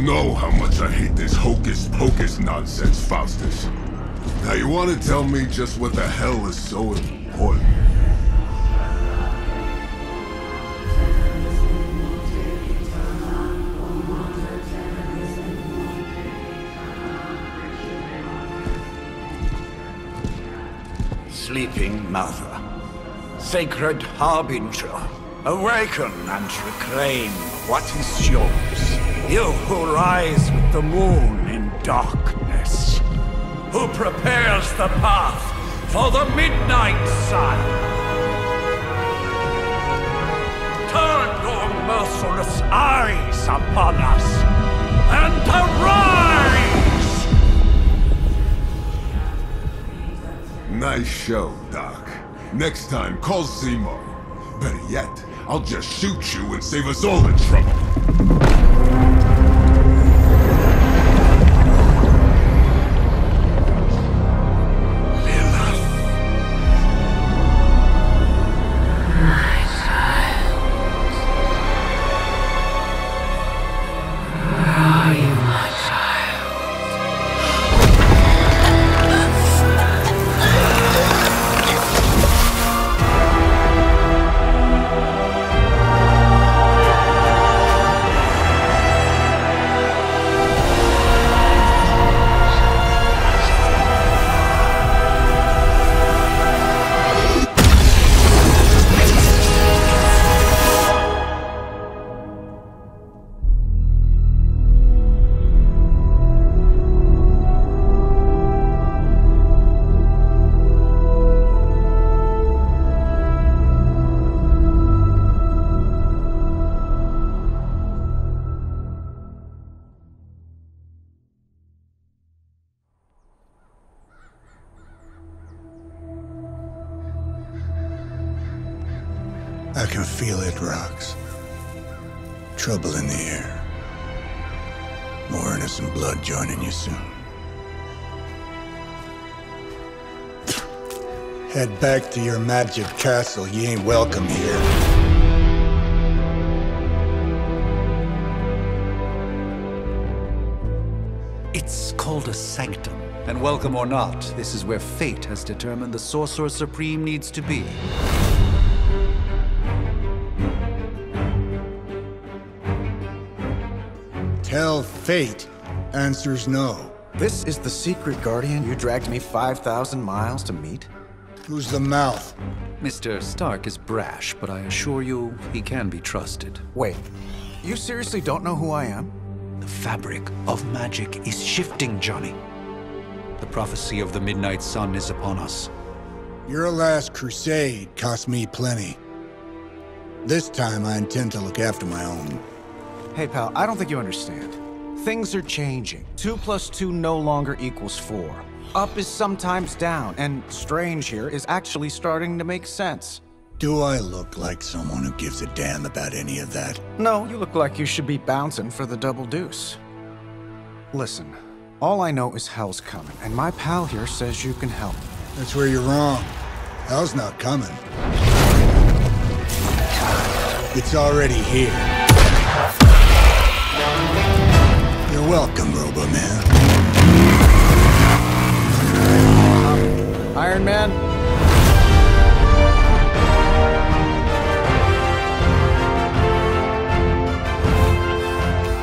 know how much I hate this hocus-pocus nonsense, Faustus. Now you want to tell me just what the hell is so important? Sleeping Mother, sacred harbinger, awaken and reclaim what is yours. You who rise with the moon in darkness, who prepares the path for the midnight sun. Turn your merciless eyes upon us, and arise! Nice show, Doc. Next time, call Seymour. Better yet, I'll just shoot you and save us all the trouble. I can feel it, Rox. Trouble in the air. More innocent blood joining you soon. Head back to your magic castle. You ain't welcome here. It's called a sanctum. And welcome or not, this is where fate has determined the Sorcerer Supreme needs to be. Tell fate. Answers no. This is the secret guardian you dragged me 5,000 miles to meet? Who's the mouth? Mr. Stark is brash, but I assure you, he can be trusted. Wait, you seriously don't know who I am? The fabric of magic is shifting, Johnny. The prophecy of the Midnight Sun is upon us. Your last crusade cost me plenty. This time I intend to look after my own. Hey pal, I don't think you understand. Things are changing. 2 + 2 no longer equals 4. Up is sometimes down, and strange here is actually starting to make sense. Do I look like someone who gives a damn about any of that? No, you look like you should be bouncing for the double deuce. Listen, all I know is hell's coming, and my pal here says you can help. That's where you're wrong. Hell's not coming. It's already here. You're welcome, Robo-Man. Iron Man?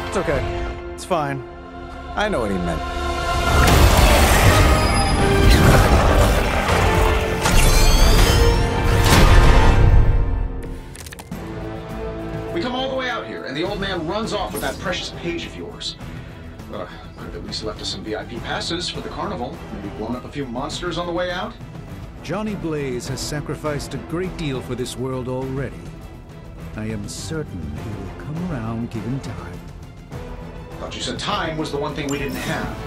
It's okay. It's fine. I know what he meant. We come all the way out here, and the old man runs off with that precious page of yours. Could have at least left us some VIP passes for the carnival. Maybe blown up a few monsters on the way out. Johnny Blaze has sacrificed a great deal for this world already. I am certain he will come around given time. Thought you said time was the one thing we didn't have.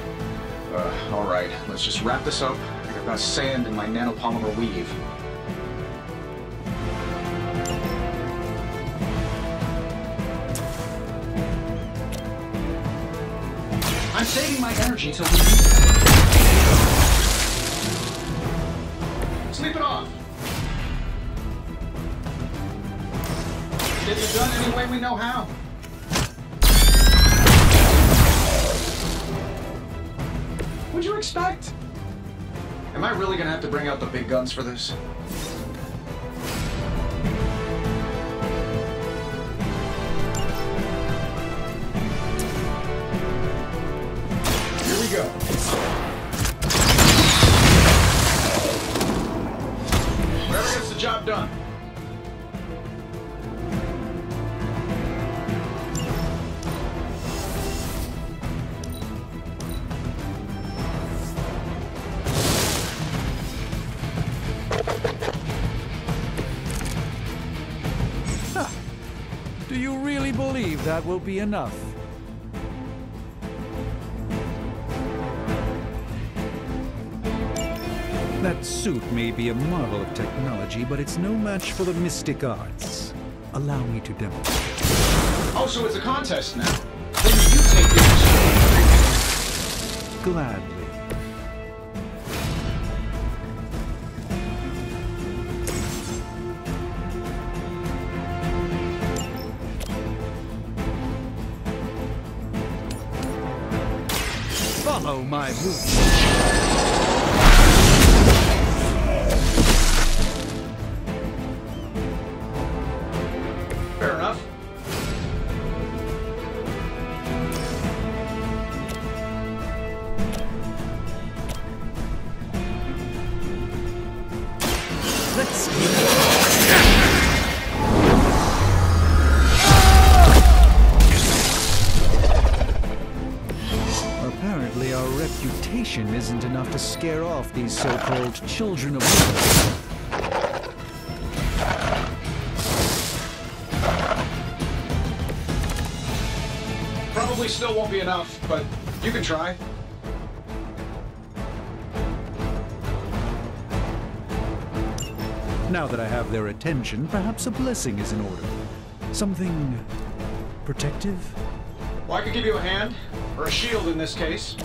All right, let's just wrap this up. I think I've got sand in my nanopolymer weave. I'm saving my energy till we sleep it off. Get it done any way we know how. expect? Am I really gonna have to bring out the big guns for this? Here we go. Whoever gets the job done. Do you really believe that will be enough? That suit may be a marvel of technology, but it's no match for the mystic arts. Allow me to demonstrate. Oh, so it's a contest now. Then you take the initiative. Gladly. Follow my movement. Fair enough. Let's go. Apparently, our reputation isn't enough to scare off these so-called children of Earth. Probably still won't be enough, but you can try. Now that I have their attention, perhaps a blessing is in order. Something protective? Well, I could give you a hand, or a shield in this case.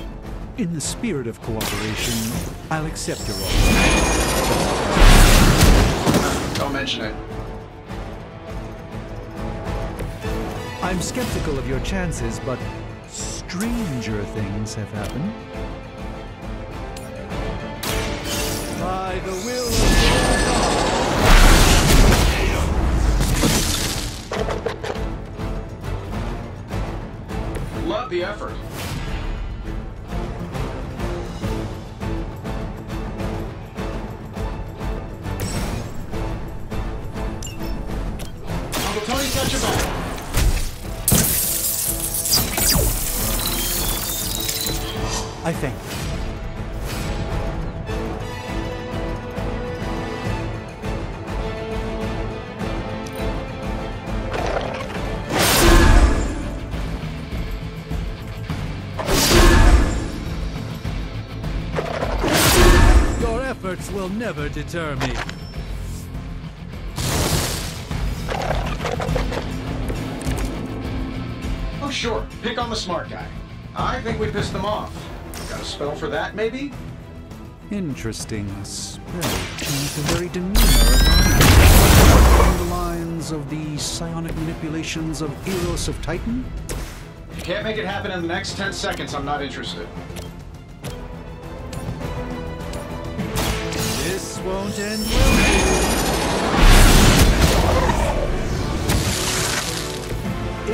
In the spirit of cooperation, I'll accept your offer. Don't mention it. I'm skeptical of your chances, but stranger things have happened. By the will of God. Love the effort. Uncle Tony's got your back. I thank you. Your efforts will never deter me. Oh, sure. Pick on the smart guy. I think we pissed them off. Got a spell for that, maybe? Interesting. A spell changed the very demeanor of mine. Along the lines of the psionic manipulations of Eros of Titan? If you can't make it happen in the next 10 seconds, I'm not interested. This won't end well.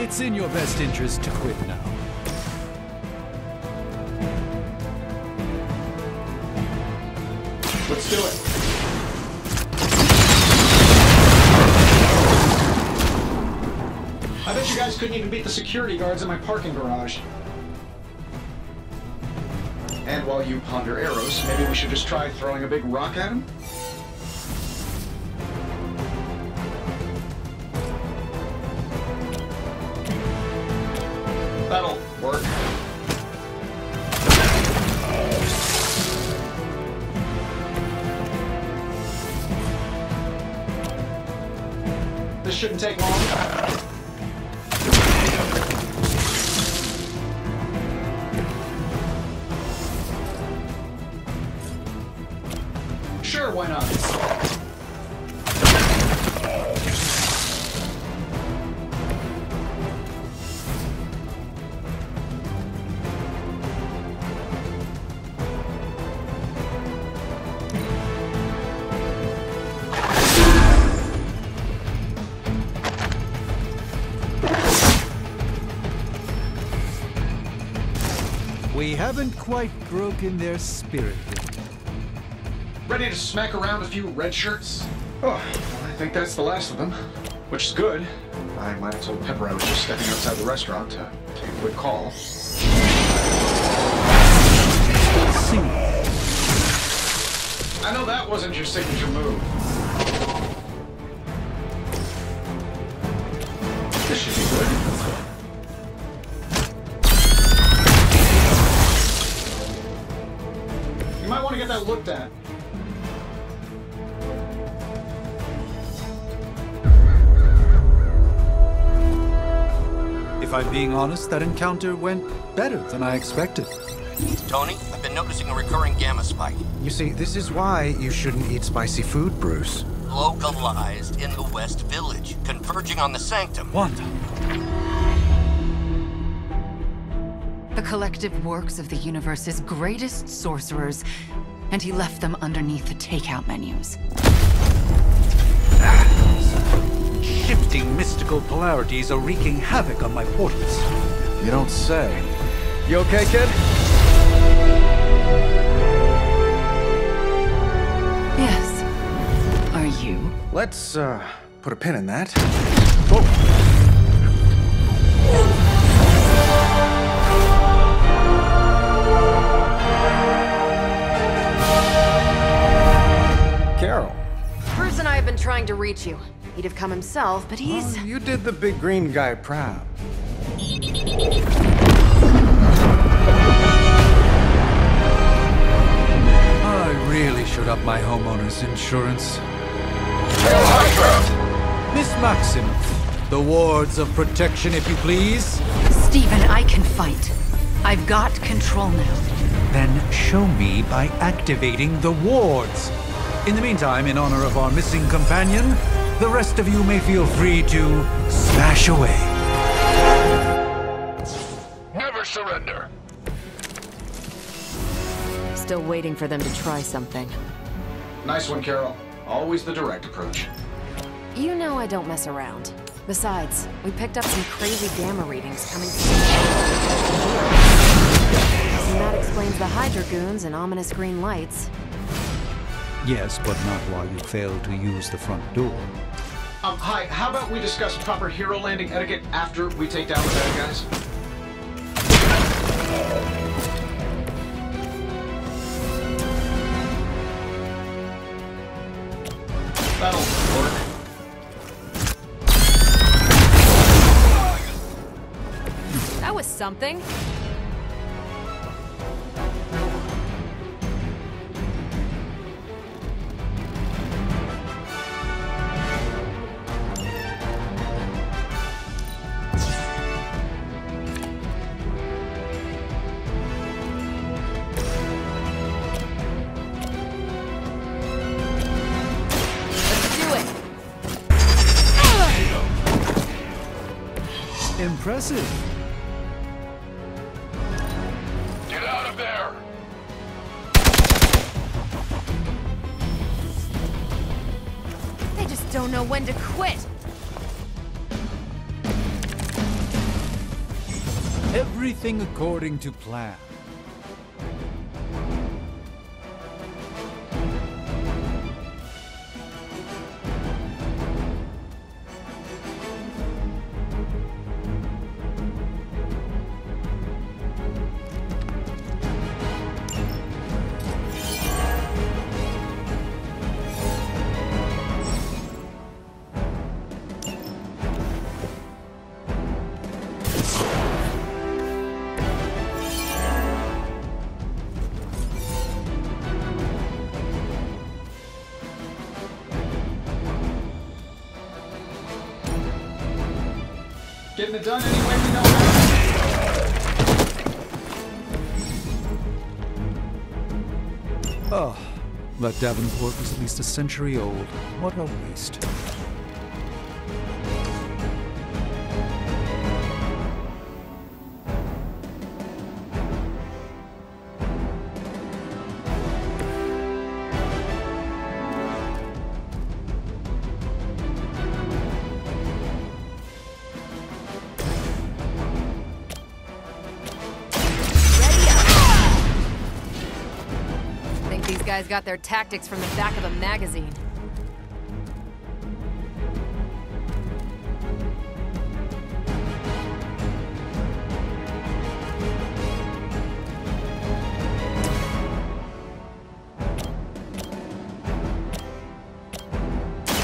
It's in your best interest to quit now. Let's do it. I bet you guys couldn't even beat the security guards in my parking garage. And while you ponder arrows, maybe we should just try throwing a big rock at him? That'll work. This shouldn't take long. Sure, why not? We haven't quite broken their spirit yet. Ready to smack around a few red shirts? Oh, well, I think that's the last of them. Which is good. I might have told Pepper I was just stepping outside the restaurant to take a quick call. I know that wasn't your signature move. This should be good. You might want to get that looked at. If I'm being honest, that encounter went better than I expected. Tony, I've been noticing a recurring gamma spike. You see, this is why you shouldn't eat spicy food, Bruce. Localized in the West Village, converging on the Sanctum. Wanda. The collective works of the universe's greatest sorcerers, and he left them underneath the takeout menus. Shifting mystical polarities are wreaking havoc on my portals. You don't say. You okay, kid? Yes. Are you? Let's, put a pin in that. Carol. Bruce and I have been trying to reach you. He'd have come himself, but he's... You did the big green guy proud. I really should up my homeowner's insurance. Miss Maximoff, the wards of protection, if you please. Stephen, I can fight. I've got control now. Then show me by activating the wards. In the meantime, in honor of our missing companion, the rest of you may feel free to smash away. Never surrender. Still waiting for them to try something. Nice one, Carol. Always the direct approach. You know I don't mess around. Besides, we picked up some crazy gamma readings coming from... And that explains the Hydra goons and ominous green lights. Yes, but not while you fail to use the front door. Hi, how about we discuss proper hero landing etiquette after we take down the bad guys? That'll work. That was something. Impressive. Get out of there! They just don't know when to quit. Everything according to plan. Getting it done any way we know how. Oh, that Davenport was at least a century old. What a waste. guys got their tactics from the back of a magazine.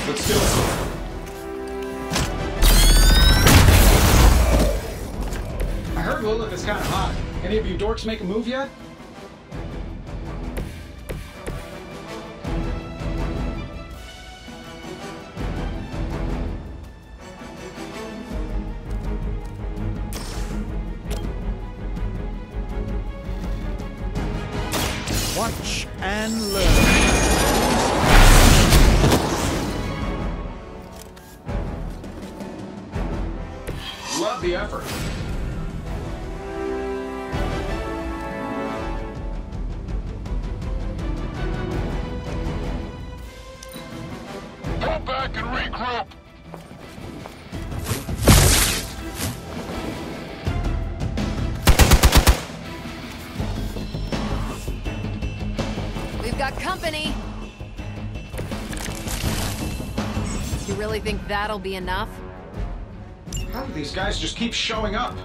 Let's do it. I heard Lilith is kind of hot. Any of you dorks make a move yet? Watch and learn. Love the effort. Go back and regroup. We've got company! You really think that'll be enough? How do these guys just keep showing up?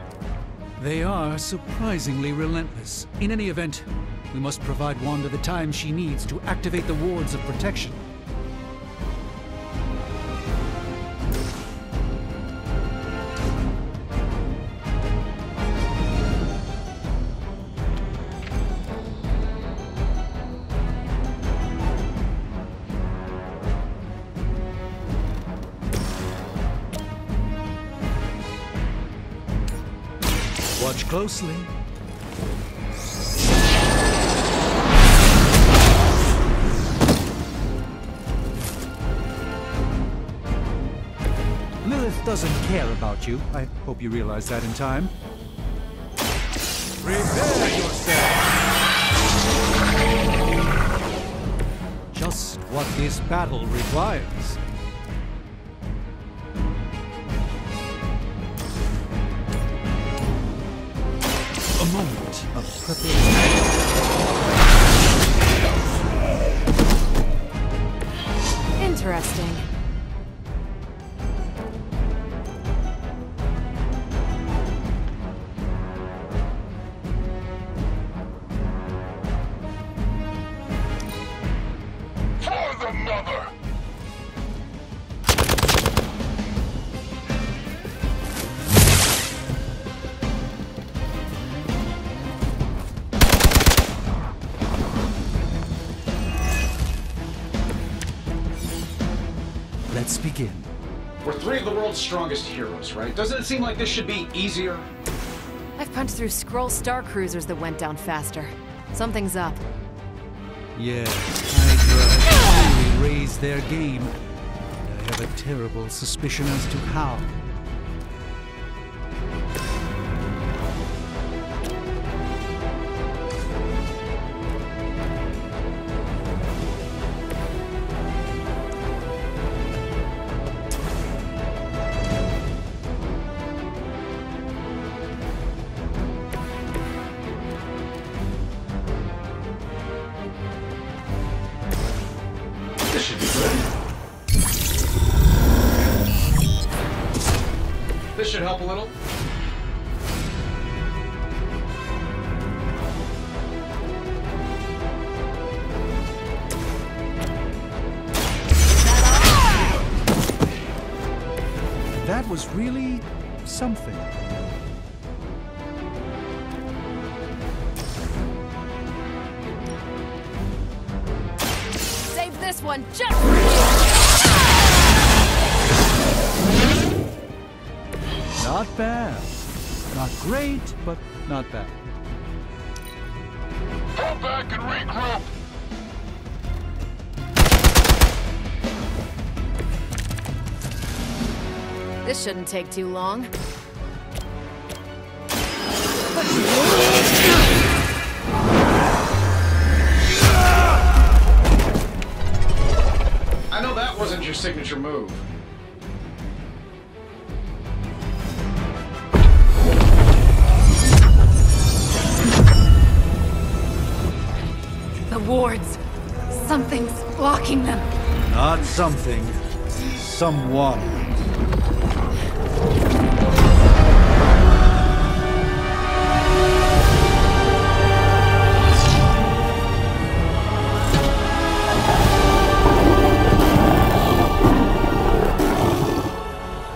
They are surprisingly relentless. In any event, we must provide Wanda the time she needs to activate the wards of protection. Watch closely. Lilith doesn't care about you. I hope you realize that in time. Prepare yourself! Just what this battle requires. A moment of preparation. Interesting. For the mother. Let's begin. We're three of the world's strongest heroes, right? Doesn't it seem like this should be easier? I've punched through Skrull Star Cruisers that went down faster. Something's up. Yeah, Hydra has really raised their game. And I have a terrible suspicion as to how. This should be good. This should help a little. That was really something. Save this one just for you! Not bad. Not great, but not bad. Go back and regroup. This shouldn't take too long. I know that wasn't your signature move. The wards. Something's blocking them. Not something. Someone.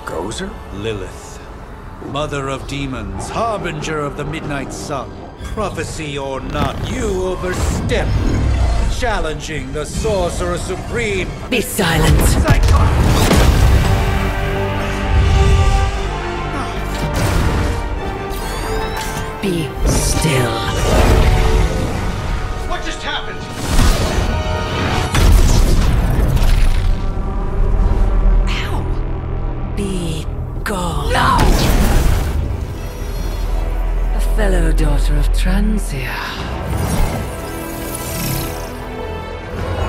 Gozer? Lilith. Mother of demons, harbinger of the midnight sun. Prophecy or not, you overstep. Challenging the Sorcerer Supreme. Be silent. Be still. What just happened? Ow! Be gone. No! A fellow daughter of Transia.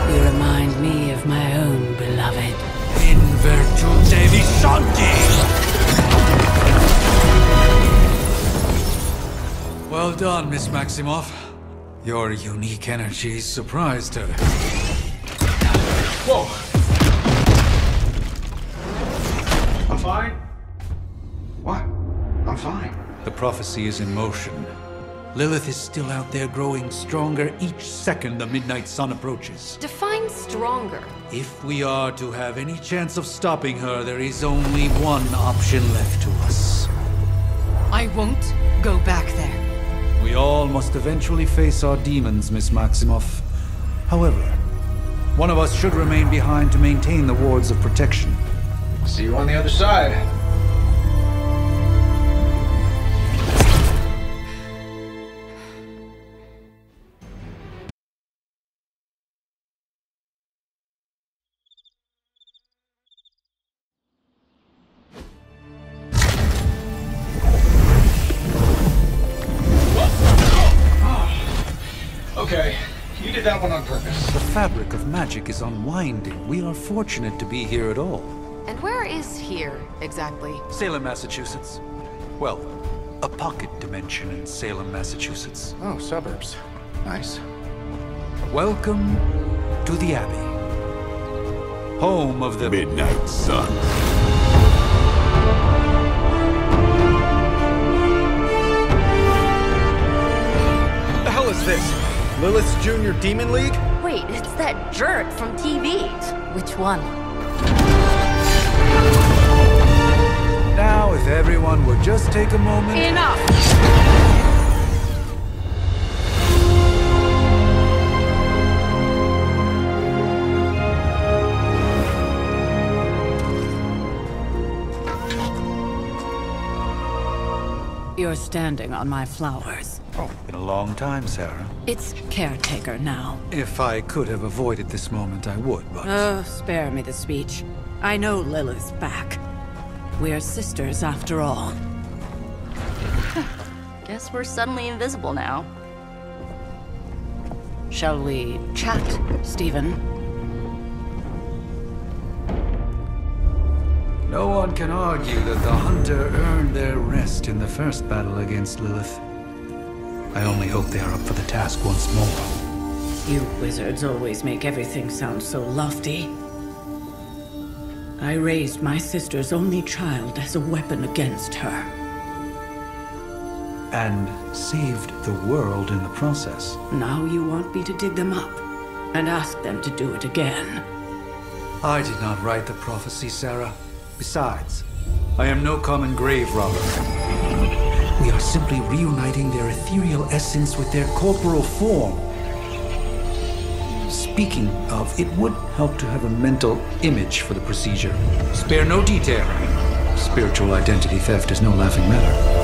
You remind me of my own beloved. In virtute vishanti! Well done, Miss Maximoff. Your unique energies surprised her. Whoa! I'm fine. What? I'm fine. The prophecy is in motion. Lilith is still out there growing stronger each second the midnight sun approaches. Define stronger. If we are to have any chance of stopping her, there is only one option left to us. I won't go back there. We all must eventually face our demons, Miss Maximoff. However, one of us should remain behind to maintain the wards of protection. See you on the other side. Okay, you did that one on purpose. The fabric of magic is unwinding. We are fortunate to be here at all. And where is here, exactly? Salem, Massachusetts. Well, a pocket dimension in Salem, Massachusetts. Oh, suburbs. Nice. Welcome to the Abbey. Home of the Midnight Sun. What the hell is this? Lilith's Junior Demon League? Wait, it's that jerk from TV. Which one? Now, if everyone would just take a moment... Enough! You're standing on my flowers. Oh, been a long time, Sarah. It's caretaker now. If I could have avoided this moment, I would, but... Oh, spare me the speech. I know Lilith's back. We're sisters after all. Guess we're suddenly invisible now. Shall we chat, Stephen? No one can argue that the Hunter earned their rest in the first battle against Lilith. I only hope they are up for the task once more. You wizards always make everything sound so lofty. I raised my sister's only child as a weapon against her. And saved the world in the process. Now you want me to dig them up and ask them to do it again. I did not write the prophecy, Sarah. Besides, I am no common grave robber. We are simply reuniting their ethereal essence with their corporal form. Speaking of, it would help to have a mental image for the procedure. Spare no detail. Spiritual identity theft is no laughing matter.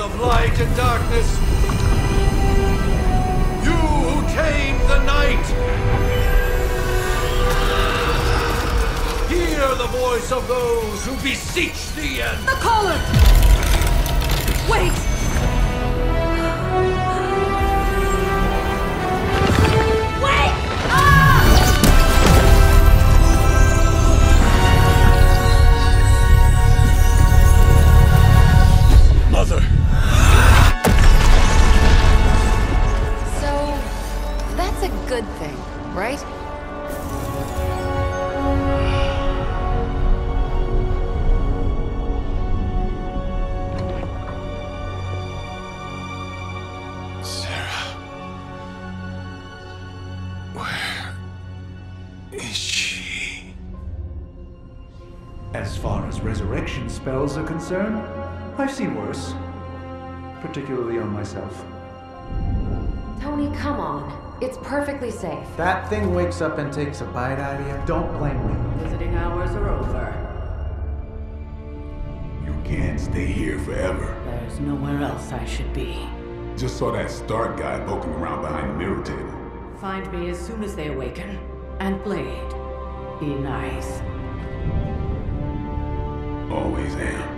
of light and darkness, you who tame the night, hear the voice of those who beseech thee and... The caller! Wait! Wait! Ah! Mother! So, that's a good thing, right? As far as resurrection spells are concerned, I've seen worse. Particularly on myself. Tony, come on. It's perfectly safe. That thing wakes up and takes a bite out of you. Don't blame me. Visiting hours are over. You can't stay here forever. There's nowhere else I should be. Just saw that Stark guy poking around behind the mirror table. Find me as soon as they awaken. And Blade, be nice. Always am.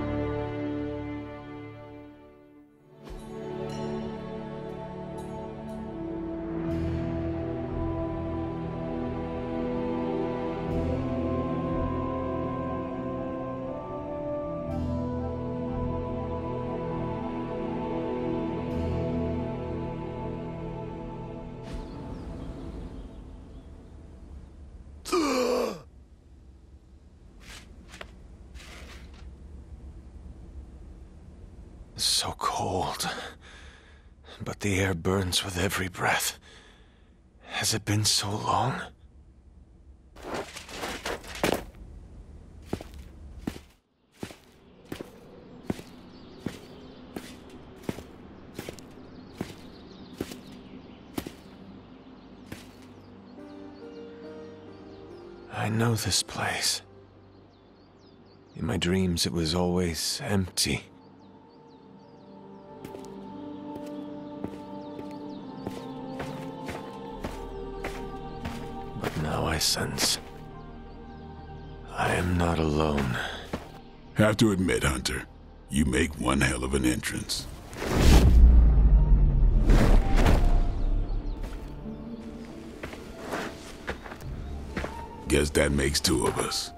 So cold. But the air burns with every breath. Has it been so long? I know this place. In my dreams, it was always empty. Now I sense I am not alone. Have to admit, Hunter, you make one hell of an entrance. Guess that makes two of us.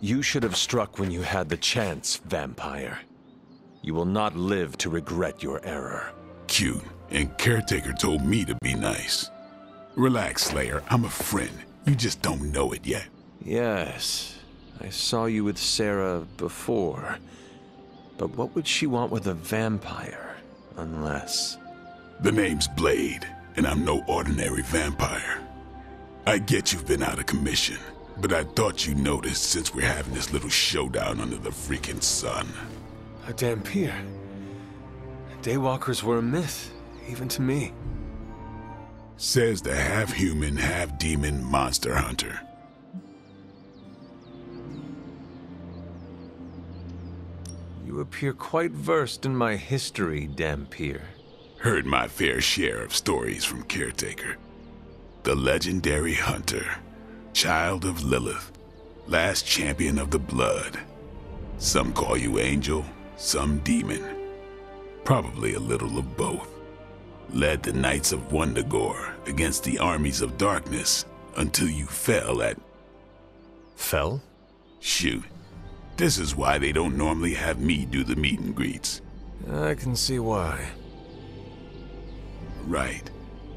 You should have struck when you had the chance, vampire. You will not live to regret your error. Cute, and Caretaker told me to be nice. Relax, Slayer. I'm a friend. You just don't know it yet. Yes, I saw you with Sarah before. But what would she want with a vampire, unless... The name's Blade, and I'm no ordinary vampire. I get you've been out of commission, but I thought you noticed since we're having this little showdown under the freaking sun. A Dhampir. Daywalkers were a myth, even to me. Says the half-human, half-demon monster hunter. You appear quite versed in my history, Dhampir. Heard my fair share of stories from Caretaker. The legendary hunter, child of Lilith, last champion of the blood. Some call you angel, some demon. Probably a little of both. Led the Knights of Wundagore against the armies of darkness until you fell at... Fell? Shoot. This is why they don't normally have me do the meet and greets. I can see why. Right.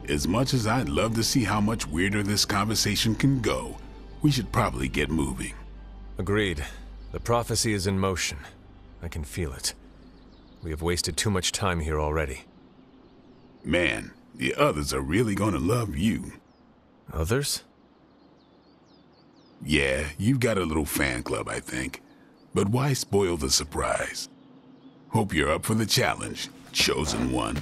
As much as I'd love to see how much weirder this conversation can go, we should probably get moving. Agreed. The prophecy is in motion. I can feel it. We have wasted too much time here already. Man, the others are really gonna love you. Others? Yeah, you've got a little fan club, I think. But why spoil the surprise? Hope you're up for the challenge, chosen one.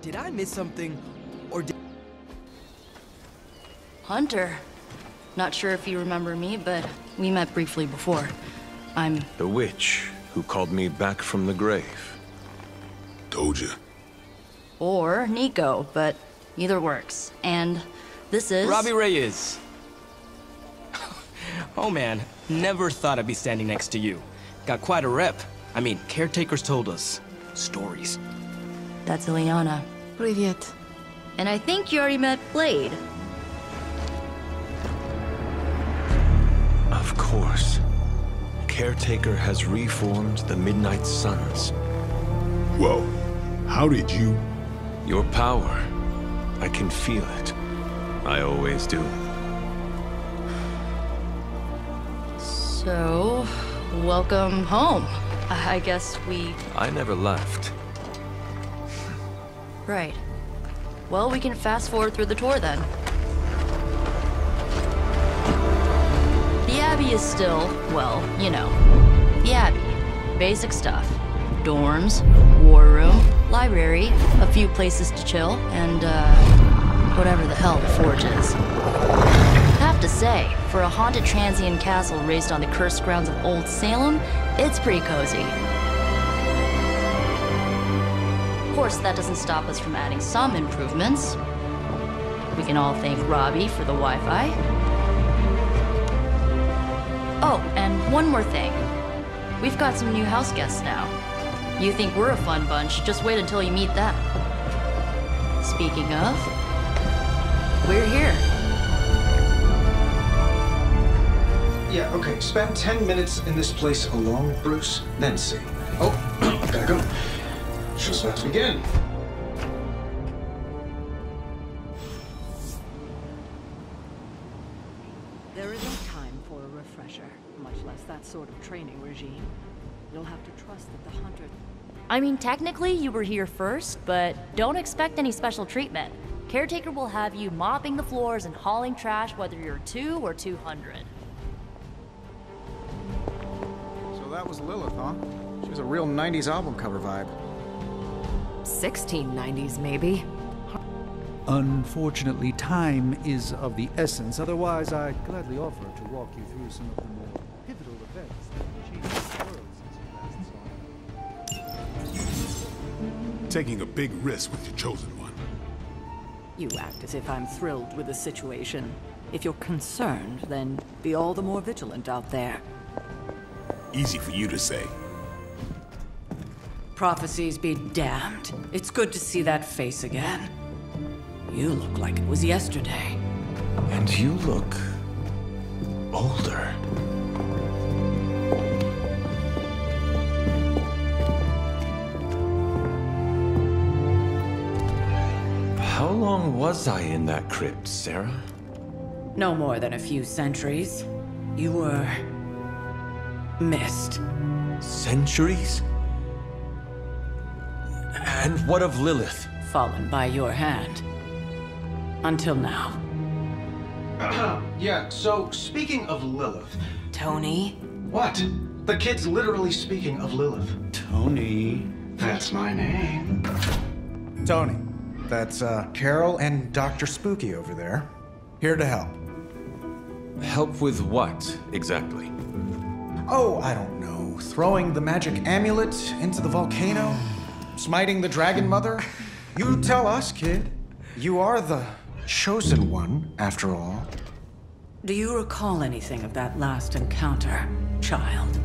Did I miss something, or did... Hunter. Not sure if you remember me, but we met briefly before. I'm... The witch who called me back from the grave. Told ya. Or Nico, but either works. And this is... Robbie Reyes. Oh man, never thought I'd be standing next to you. Got quite a rep. I mean, caretakers told us stories. That's Ileana. Привет. And I think you already met Blade. Of course. Caretaker has reformed the Midnight Suns. Whoa. How did you... Your power. I can feel it. I always do. So, welcome home. I guess we... I never left. Right. Well, we can fast forward through the tour then. The Abbey is still, well, you know, the Abbey. Basic stuff. Dorms, war room, library, a few places to chill, and, whatever the hell the Forge is. Have to say, for a haunted transient castle raised on the cursed grounds of Old Salem, it's pretty cozy. Of course, that doesn't stop us from adding some improvements. We can all thank Robbie for the Wi-Fi. Oh, and one more thing. We've got some new house guests now. You think we're a fun bunch, just wait until you meet them. Speaking of, we're here. Yeah, okay. Spend 10 minutes in this place alone, Bruce, then see. Oh, gotta go. Show's about to begin. There isn't time for a refresher, much less that sort of training regime. You'll have to trust that the hunter... I mean, technically you were here first, but don't expect any special treatment. Caretaker will have you mopping the floors and hauling trash whether you're 2 or 200. So that was Lilith, huh? She was a real 90s album cover vibe. 1690s, maybe. Unfortunately, time is of the essence. Otherwise, I'd gladly offer to walk you through some of the more pivotal events that changed the world since you last saw me. Taking a big risk with your chosen one. You act as if I'm thrilled with the situation. If you're concerned, then be all the more vigilant out there. Easy for you to say. Prophecies be damned. It's good to see that face again. You look like it was yesterday. And you look... older. How long was I in that crypt, Sarah? No more than a few centuries. You were... missed. Centuries? And what of Lilith? Fallen by your hand. Until now. Yeah, so speaking of Lilith... Tony? What? The kid's literally speaking of Lilith. Tony. That's my name. Tony. That's, Carol and Dr. Spooky over there. Here to help. Help with what, exactly? Oh, I don't know. Throwing the magic amulet into the volcano? Smiting the Dragon Mother? You tell us, kid. You are the chosen one, after all. Do you recall anything of that last encounter, child?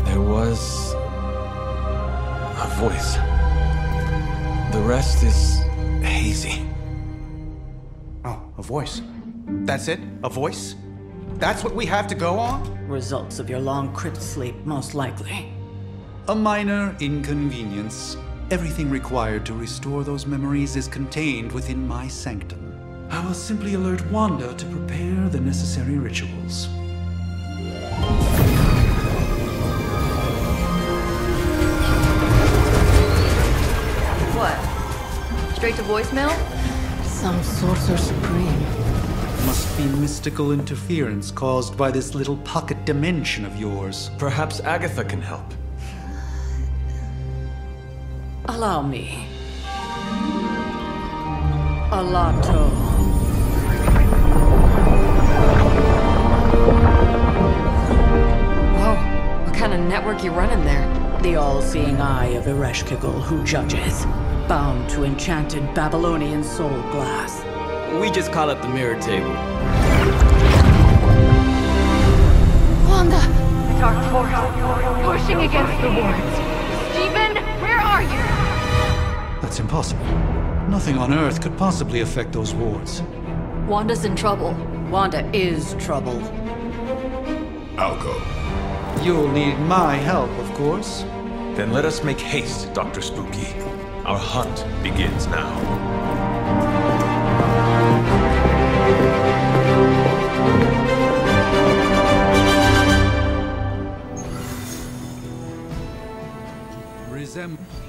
There was... a voice. The rest is hazy. Oh, a voice. That's it? A voice? That's what we have to go on? Results of your long crypt sleep, most likely. A minor inconvenience. Everything required to restore those memories is contained within my sanctum. I will simply alert Wanda to prepare the necessary rituals. What? Straight to voicemail? Some sorcerer supreme. Must be mystical interference caused by this little pocket dimension of yours. Perhaps Agatha can help. Allow me. Alato. Whoa, what kind of network you running there? The all-seeing eye of Ereshkigal who judges, bound to enchanted Babylonian soul glass. We just call it the mirror table. Wanda! The dark force, pushing against the wards. Stephen, where are you? That's impossible. Nothing on Earth could possibly affect those wards. Wanda's in trouble. Wanda is trouble. I'll go. You'll need my help, of course. Then let us make haste, Dr. Spooky. Our hunt begins now.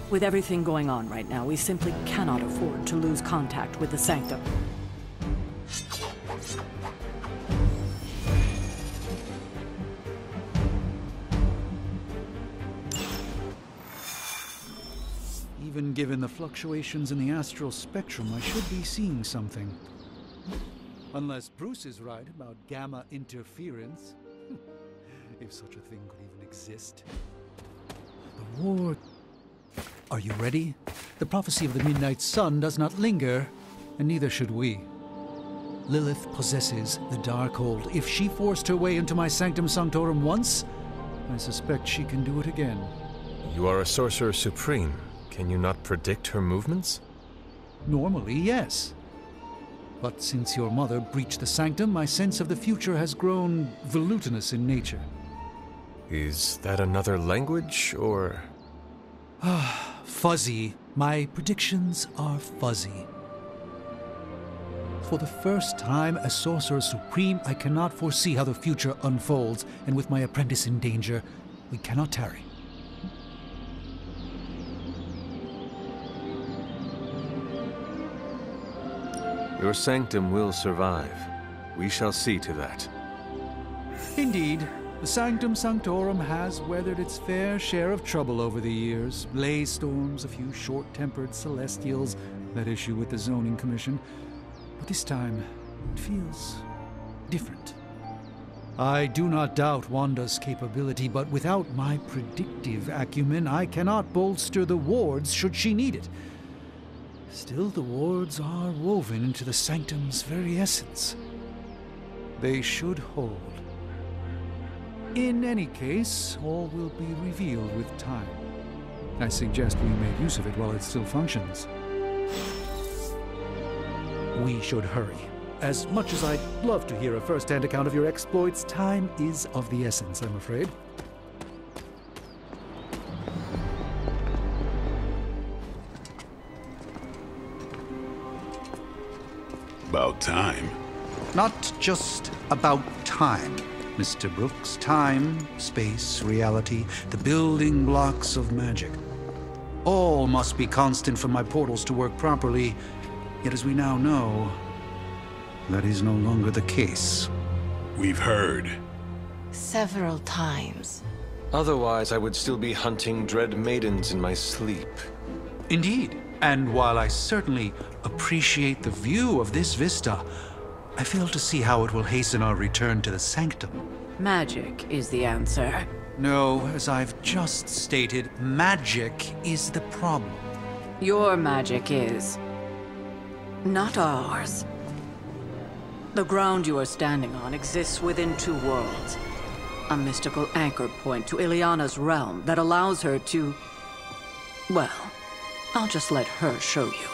With everything going on right now, we simply cannot afford to lose contact with the Sanctum. Even given the fluctuations in the astral spectrum, I should be seeing something. Unless Bruce is right about gamma interference. If such a thing could even exist. The war... Are you ready? The prophecy of the Midnight Sun does not linger, and neither should we. Lilith possesses the Darkhold. If she forced her way into my Sanctum Sanctorum once, I suspect she can do it again. You are a Sorcerer Supreme. Can you not predict her movements? Normally, yes. But since your mother breached the Sanctum, my sense of the future has grown volutinous in nature. Is that another language, or...? Fuzzy. My predictions are fuzzy. For the first time as Sorcerer Supreme, I cannot foresee how the future unfolds, and with my apprentice in danger, we cannot tarry. Your Sanctum will survive. We shall see to that. Indeed. The Sanctum Sanctorum has weathered its fair share of trouble over the years. Blaze storms, a few short-tempered celestials, that issue with the Zoning Commission. But this time, it feels different. I do not doubt Wanda's capability, but without my predictive acumen, I cannot bolster the wards should she need it. Still, the wards are woven into the Sanctum's very essence. They should hold. In any case, all will be revealed with time. I suggest we make use of it while it still functions. We should hurry. As much as I'd love to hear a first-hand account of your exploits, time is of the essence, I'm afraid. About time. Not just about time, Mr. Brooks. Time, space, reality, the building blocks of magic. All must be constant for my portals to work properly, yet as we now know, that is no longer the case. We've heard. Several times. Otherwise, I would still be hunting dread maidens in my sleep. Indeed. And while I certainly appreciate the view of this vista, I fail to see how it will hasten our return to the Sanctum. Magic is the answer. No, as I've just stated, magic is the problem. Your magic is... not ours. The ground you are standing on exists within two worlds. A mystical anchor point to Ileana's realm that allows her to... well, I'll just let her show you.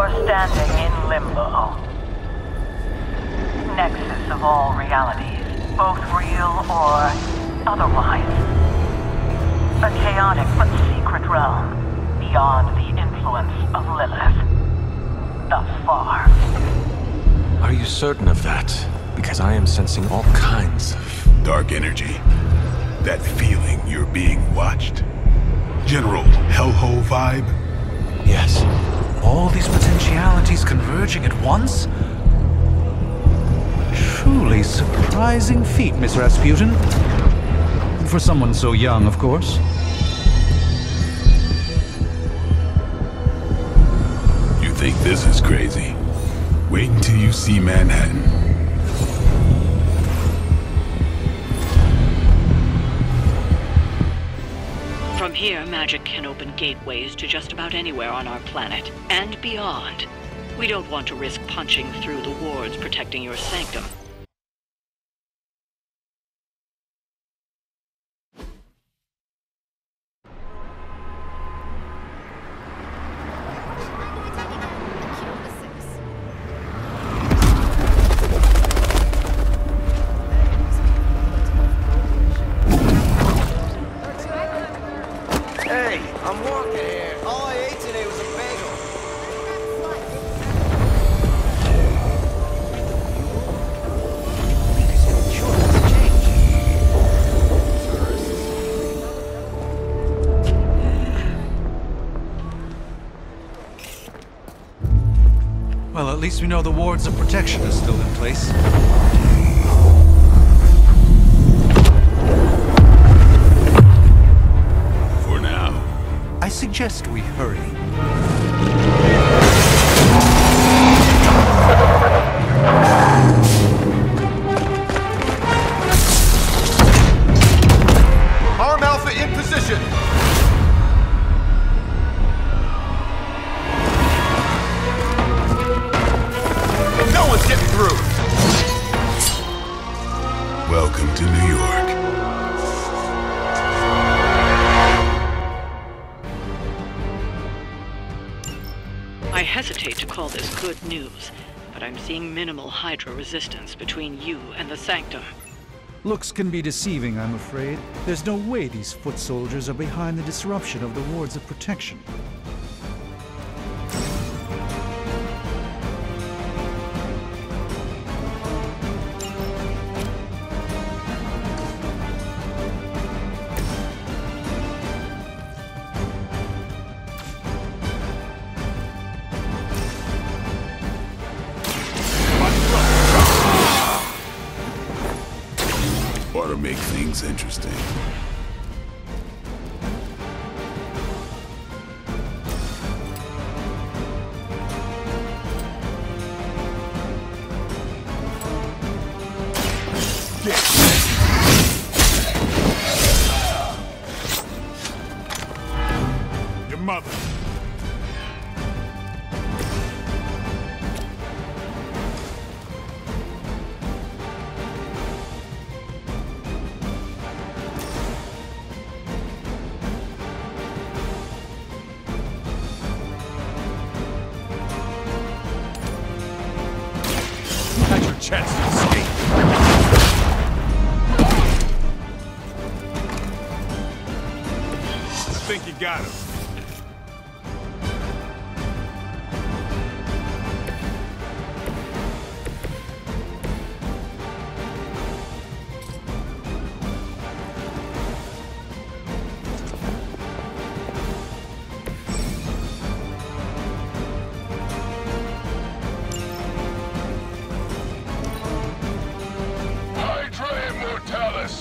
You're standing in limbo. Nexus of all realities, both real or otherwise. A chaotic but secret realm, beyond the influence of Lilith. Thus far. Are you certain of that? Because I am sensing all kinds of... dark energy. That feeling you're being watched. General hellhole vibe? Yes. All these potentialities converging at once? Truly surprising feat, Miss Rasputin. For someone so young, of course. You think this is crazy? Wait until you see Manhattan. From here, magic can open gateways to just about anywhere on our planet, and beyond. We don't want to risk punching through the wards protecting your sanctum. Hey, I'm walking here. All I ate today was a bagel. Well, at least we know the wards of protection are still in place. For now. I suggest we hurry. Arm Alpha in position. No one's getting through. Welcome to New York. I hesitate to call this good news, but I'm seeing minimal Hydra resistance between you and the Sanctum. Looks can be deceiving, I'm afraid. There's no way these foot soldiers are behind the disruption of the wards of protection. Ought to make things interesting. Your mother. Had your chance to escape. I think you got him. Hydra Immortalis!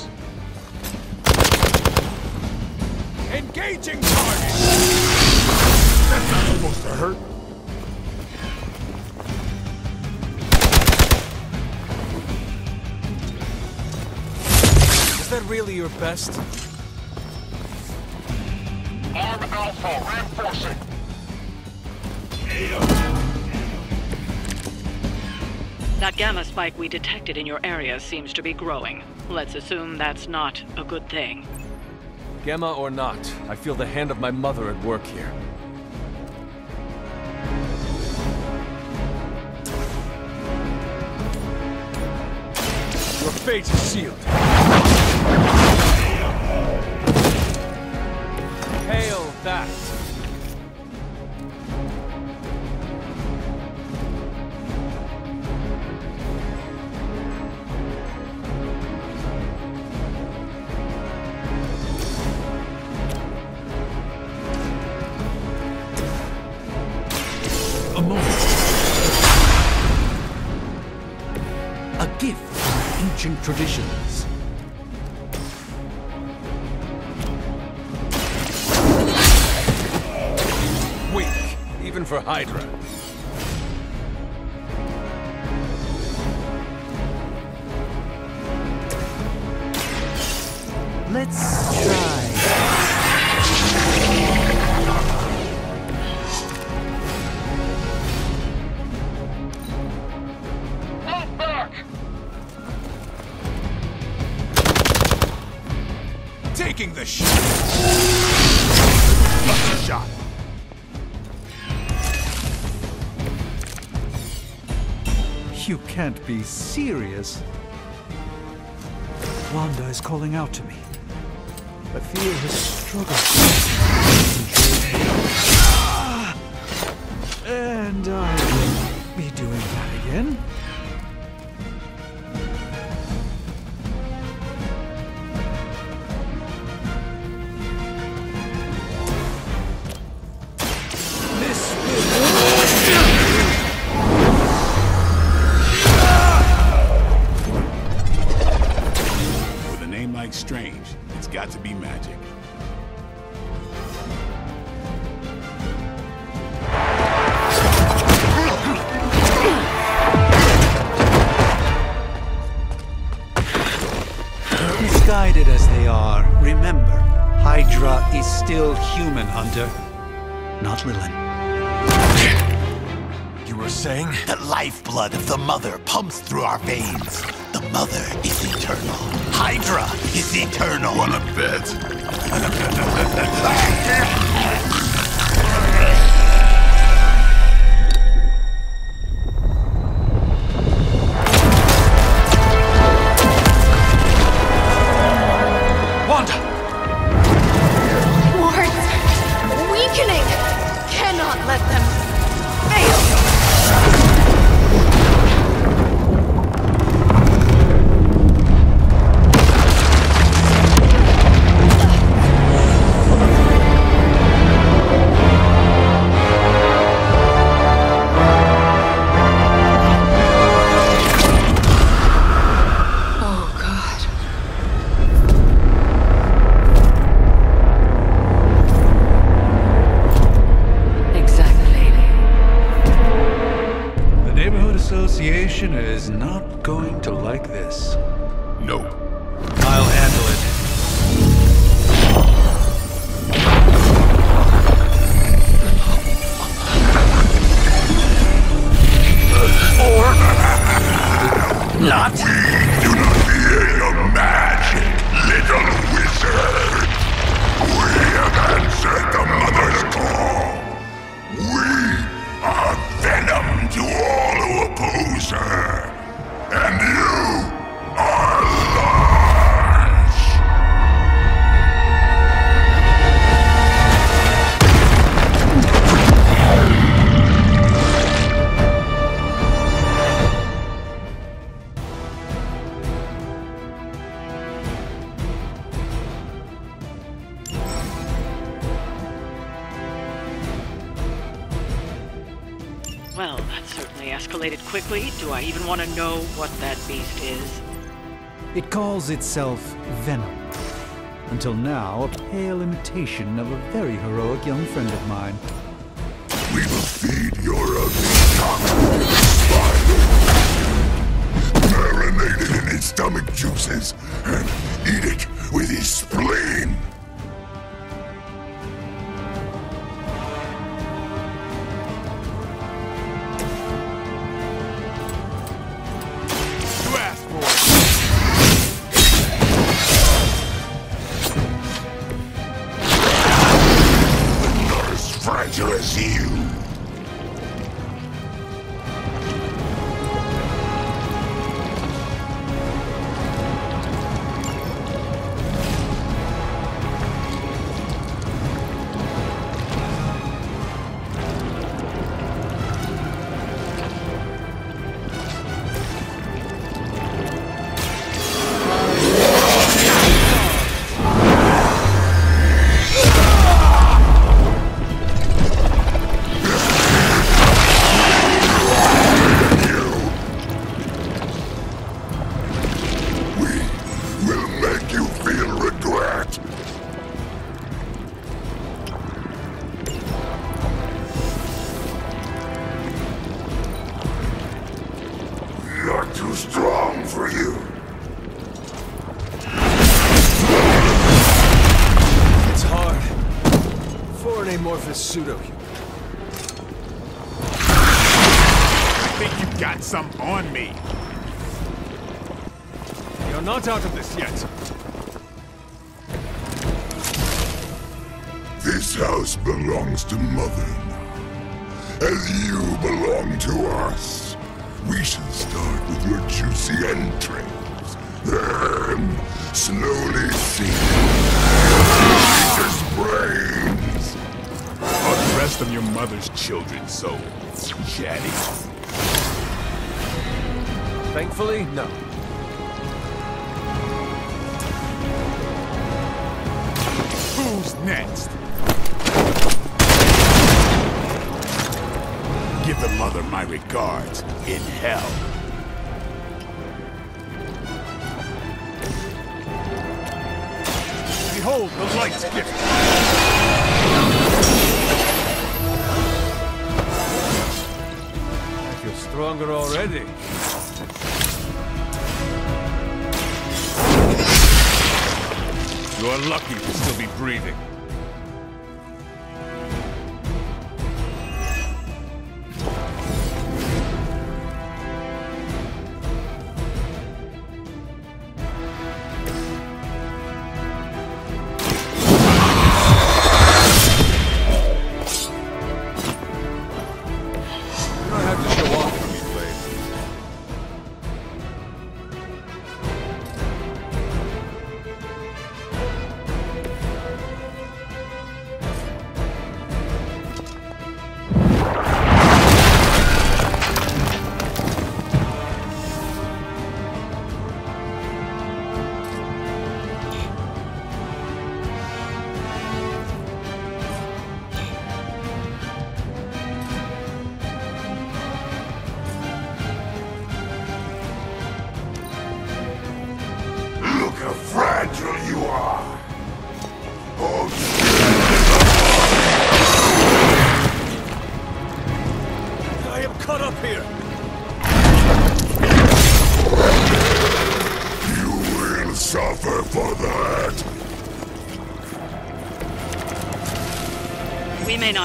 Engaging target! That's not supposed to hurt. Is that really your best? Arm Alpha reinforcing. That gamma spike we detected in your area seems to be growing. Let's assume that's not a good thing. Gamma or not, I feel the hand of my mother at work here. fate is sealed. Hail that. A moment. A gift from ancient traditions. Weak, even for Hydra. Let's try. Taking the shot. Lucky shot. You can't be serious. Wanda is calling out to me. I feel her struggle. And I will be doing that again. With a name like Strange, it's got to be magic. Misguided as they are, remember, Hydra is still human, Hunter. Not Lilin. You were saying? The lifeblood of the Mother pumps through our veins. The Mother is eternal. Hydra is eternal. Wanna bet? Wanda! Wards! Weakening! Cannot let them fail! Oh, God. Exactly. The Neighborhood Association is not going to like this. Nope. I'll handle it. Not. We do not fear your magic, little wizard. We have answered the Mother's call. We are venom to all who oppose her. And you are large. Well, that certainly escalated quickly. Do I even want to know what that beast is? It calls itself Venom. Until now, a pale imitation of a very heroic young friend of mine. We will feed your ugly tongue with spider, marinated in his stomach juices, and eat it with his spleen. You asked for it. Not as fragile as you. too strong for you. It's hard. For an amorphous pseudo-human. I think you've got some on me. You're not out of this yet. This house belongs to Mother now, as you belong to us. We shall start with your juicy entrails, then slowly sink your brains. Or the rest of your mother's children's souls, Shaddy. Thankfully, no. Who's next? Give the mother my regards in hell. Behold the light's gift. I feel stronger already. You're lucky to still be breathing.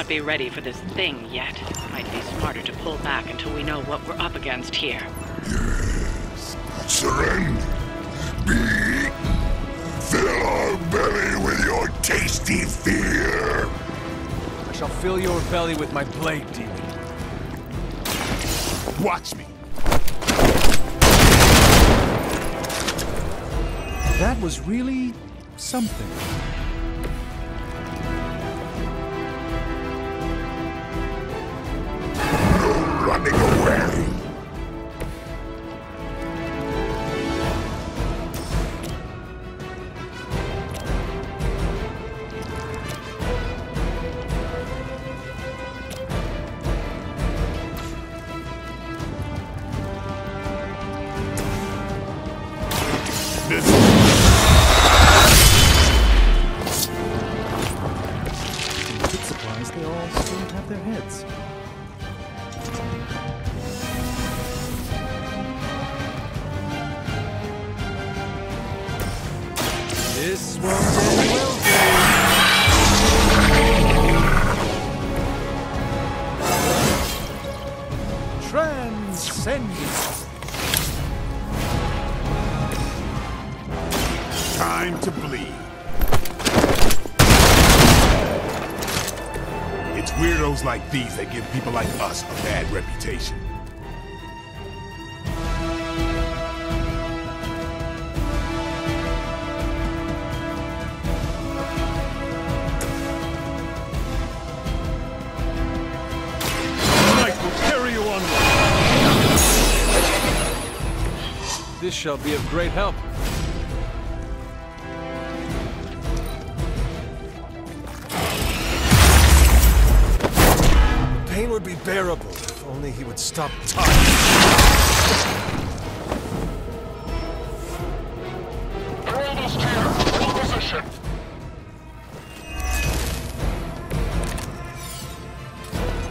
Be ready for this thing yet. Might be smarter to pull back until we know what we're up against here. Yes. Surrender. Be eaten. Fill our belly with your tasty fear. I shall fill your belly with my blade, demon. Watch me. That was really something. Running away. Kit supplies, they all still have their heads. This won't end well, Transcendence. Time to bleed. It's weirdos like these that give people like us a bad reputation. This shall be of great help. The pain would be bearable if only he would stop time. We're almost here. In position.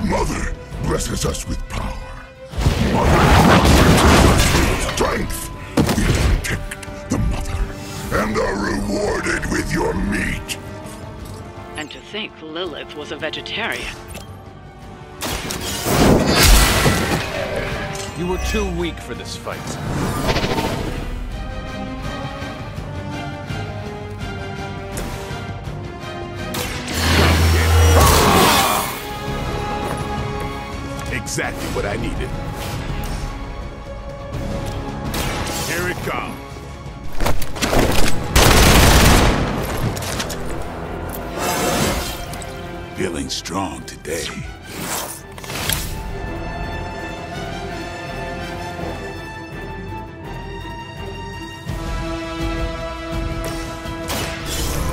Mother blesses us with power. Mother blesses us with strength. strength, we protect the mother and are rewarded with your meat. And to think Lilith was a vegetarian. You were too weak for this fight. Exactly what I needed. Here it comes. Feeling strong today.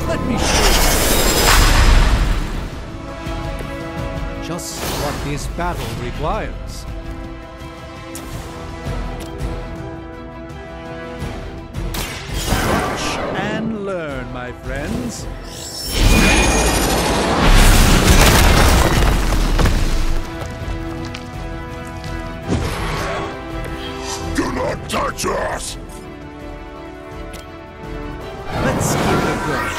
Let me show you just what this battle requires. Watch and learn, my friends. Do not touch us! Let's keep it going.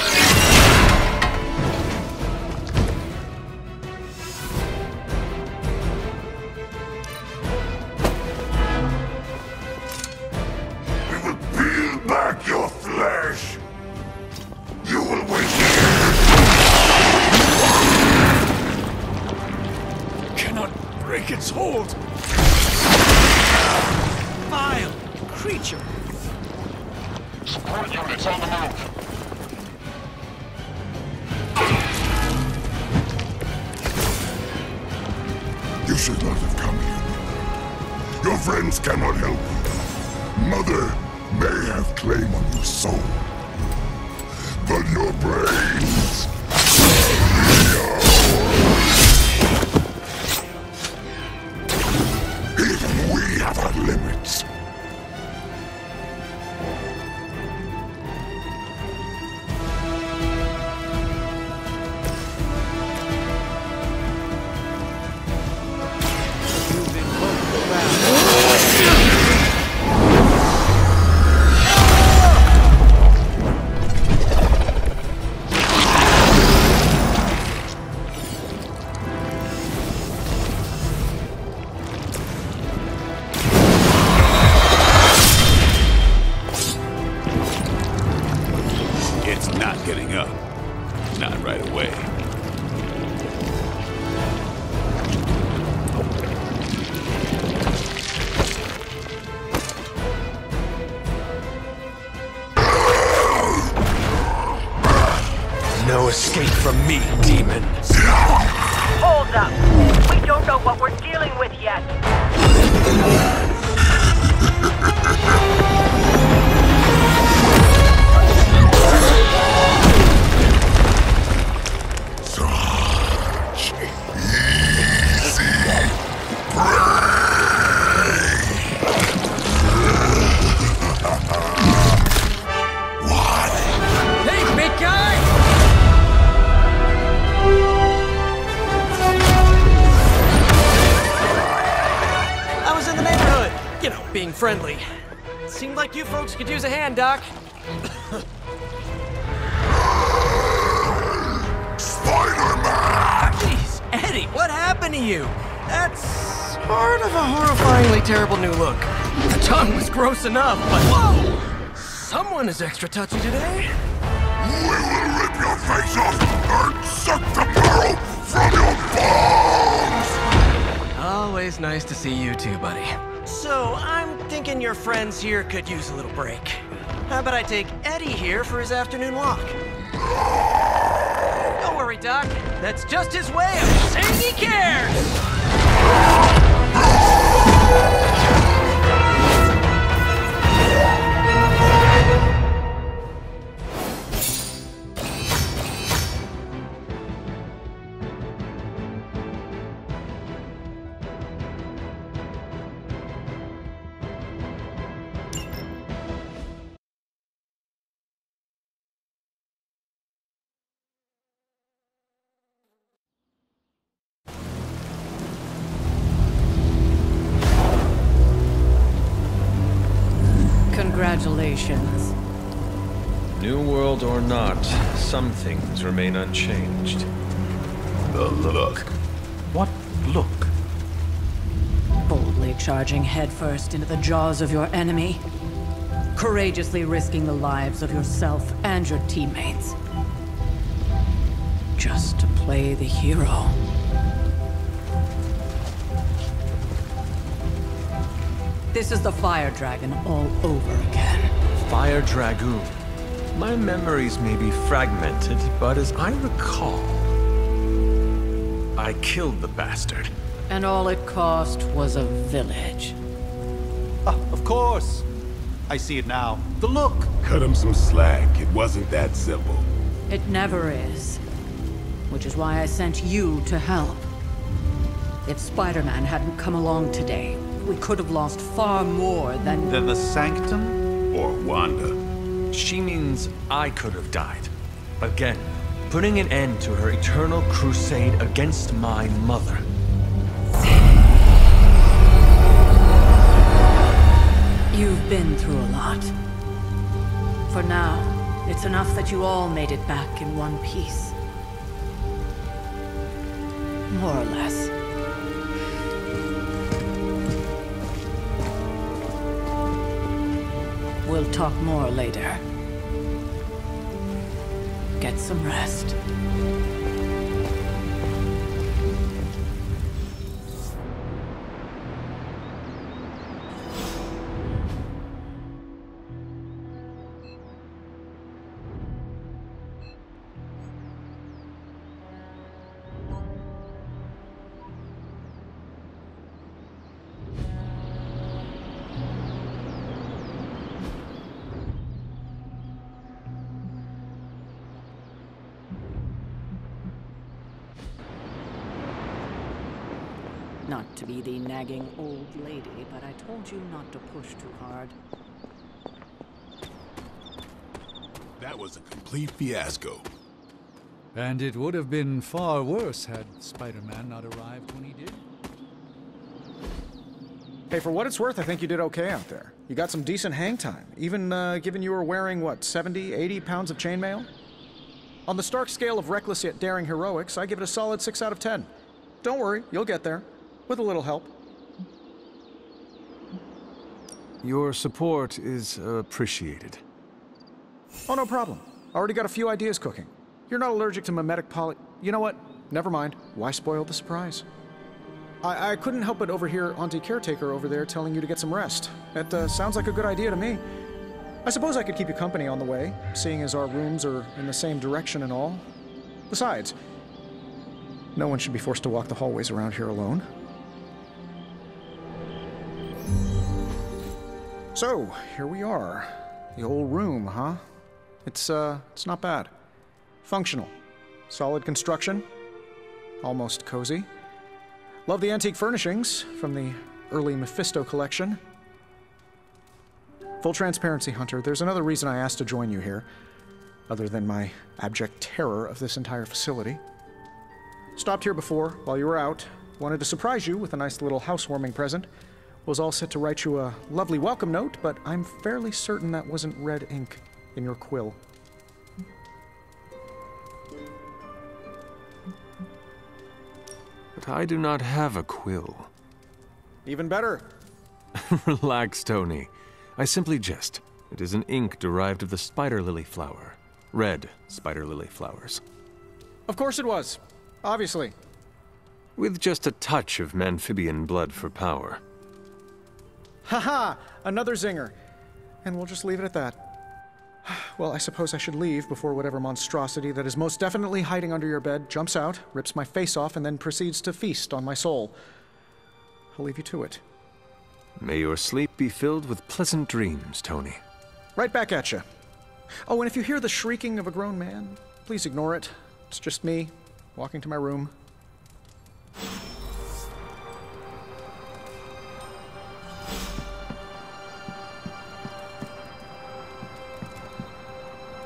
We will peel back your flesh! You will wait here! Cannot break its hold. Vile creature. Support units on the move! You should not have come here. Your friends cannot help you. Mother may have claim on your soul, but your brains are yours. Even we have our limits. It's not getting up. Not right away. No escape from me, demon. Hold up. We don't know what we're dealing with yet. Such easy prey. What? Hey, big guy! I was in the neighborhood. You know, being friendly. Seemed like you folks could use a hand, Doc. Spider-Man! Jeez, Eddie, what happened to you? That's sort of a horrifyingly terrible new look. The tongue was gross enough, but whoa! Someone is extra touchy today. We will rip your face off and suck the marrow from your bones! Always nice to see you too, buddy. So, I'm thinking your friends here could use a little break. How about I take Eddie here for his afternoon walk? Don't worry, Doc. That's just his way of saying he cares! Congratulations. New world or not, some things remain unchanged. The look. What look? Boldly charging headfirst into the jaws of your enemy. Courageously risking the lives of yourself and your teammates. Just to play the hero. This is the Fire Dragon all over again. Fire Dragoon. My memories may be fragmented, but as I recall, I killed the bastard. And all it cost was a village. Ah, of course. I see it now. The look. Cut him some slack. It wasn't that simple. It never is. Which is why I sent you to help. If Spider-Man hadn't come along today, we could have lost far more than... Than the Sanctum? Or Wanda. She means I could have died. Again, putting an end to her eternal crusade against my mother. You've been through a lot. For now, it's enough that you all made it back in one piece. More or less. We'll talk more later. Get some rest. Not to be the nagging old lady, but I told you not to push too hard. That was a complete fiasco. And it would have been far worse had Spider-Man not arrived when he did. Hey, for what it's worth, I think you did okay out there. You got some decent hang time, even given you were wearing, what, 70, 80 pounds of chainmail? On the Stark scale of reckless yet daring heroics, I give it a solid 6 out of 10. Don't worry, you'll get there. With a little help. Your support is appreciated. Oh, no problem. Already got a few ideas cooking. You're not allergic to mimetic poly... You know what? Never mind. Why spoil the surprise? I couldn't help but overhear Auntie Caretaker over there telling you to get some rest. That sounds like a good idea to me. I suppose I could keep you company on the way, seeing as our rooms are in the same direction and all. Besides, no one should be forced to walk the hallways around here alone. So, here we are. The old room, huh? It's not bad. Functional. Solid construction. Almost cozy. Love the antique furnishings from the early Mephisto collection. Full transparency, Hunter, there's another reason I asked to join you here, other than my abject terror of this entire facility. Stopped here before, while you were out. Wanted to surprise you with a nice little housewarming present. Was all set to write you a lovely welcome note, but I'm fairly certain that wasn't red ink in your quill. But I do not have a quill. Even better. Relax, Tony. I simply jest. It is an ink derived of the spider lily flower. Red spider lily flowers. Of course it was. Obviously. With just a touch of amphibian blood for power. Haha! Another zinger. And we'll just leave it at that. Well, I suppose I should leave before whatever monstrosity that is most definitely hiding under your bed jumps out, rips my face off, and then proceeds to feast on my soul. I'll leave you to it. May your sleep be filled with pleasant dreams, Tony. Right back at you. Oh, and if you hear the shrieking of a grown man, please ignore it. It's just me, walking to my room.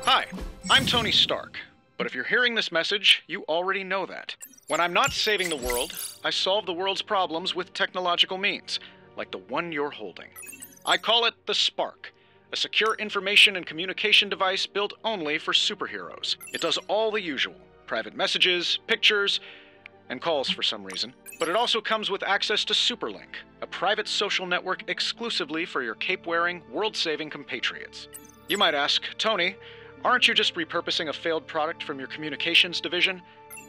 Hi, I'm Tony Stark, but if you're hearing this message, you already know that. When I'm not saving the world, I solve the world's problems with technological means, like the one you're holding. I call it the Spark, A secure information and communication device built only for superheroes. It does all the usual. Private messages, pictures, and calls for some reason. But it also comes with access to Superlink, a private social network exclusively for your cape-wearing, world-saving compatriots. You might ask, Tony, aren't you just repurposing a failed product from your communications division?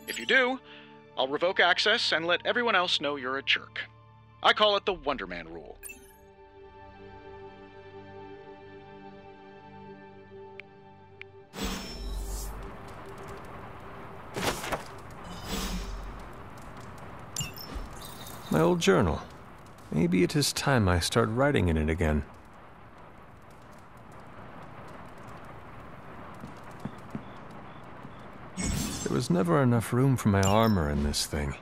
If you do, I'll revoke access and let everyone else know you're a jerk. I call it the Wonder Man rule. My old journal. Maybe it is time I start writing in it again. There was never enough room for my armor in this thing.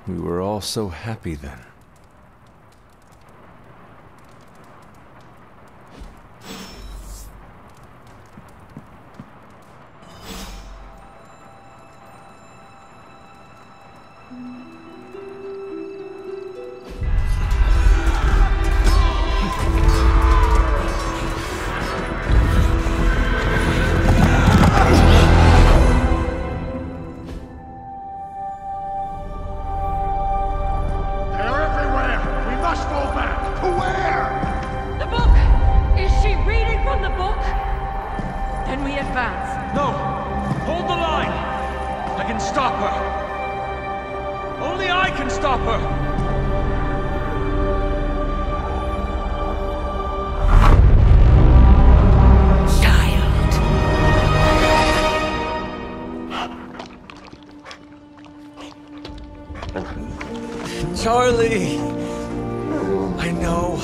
We were all so happy then. Charlie! I know.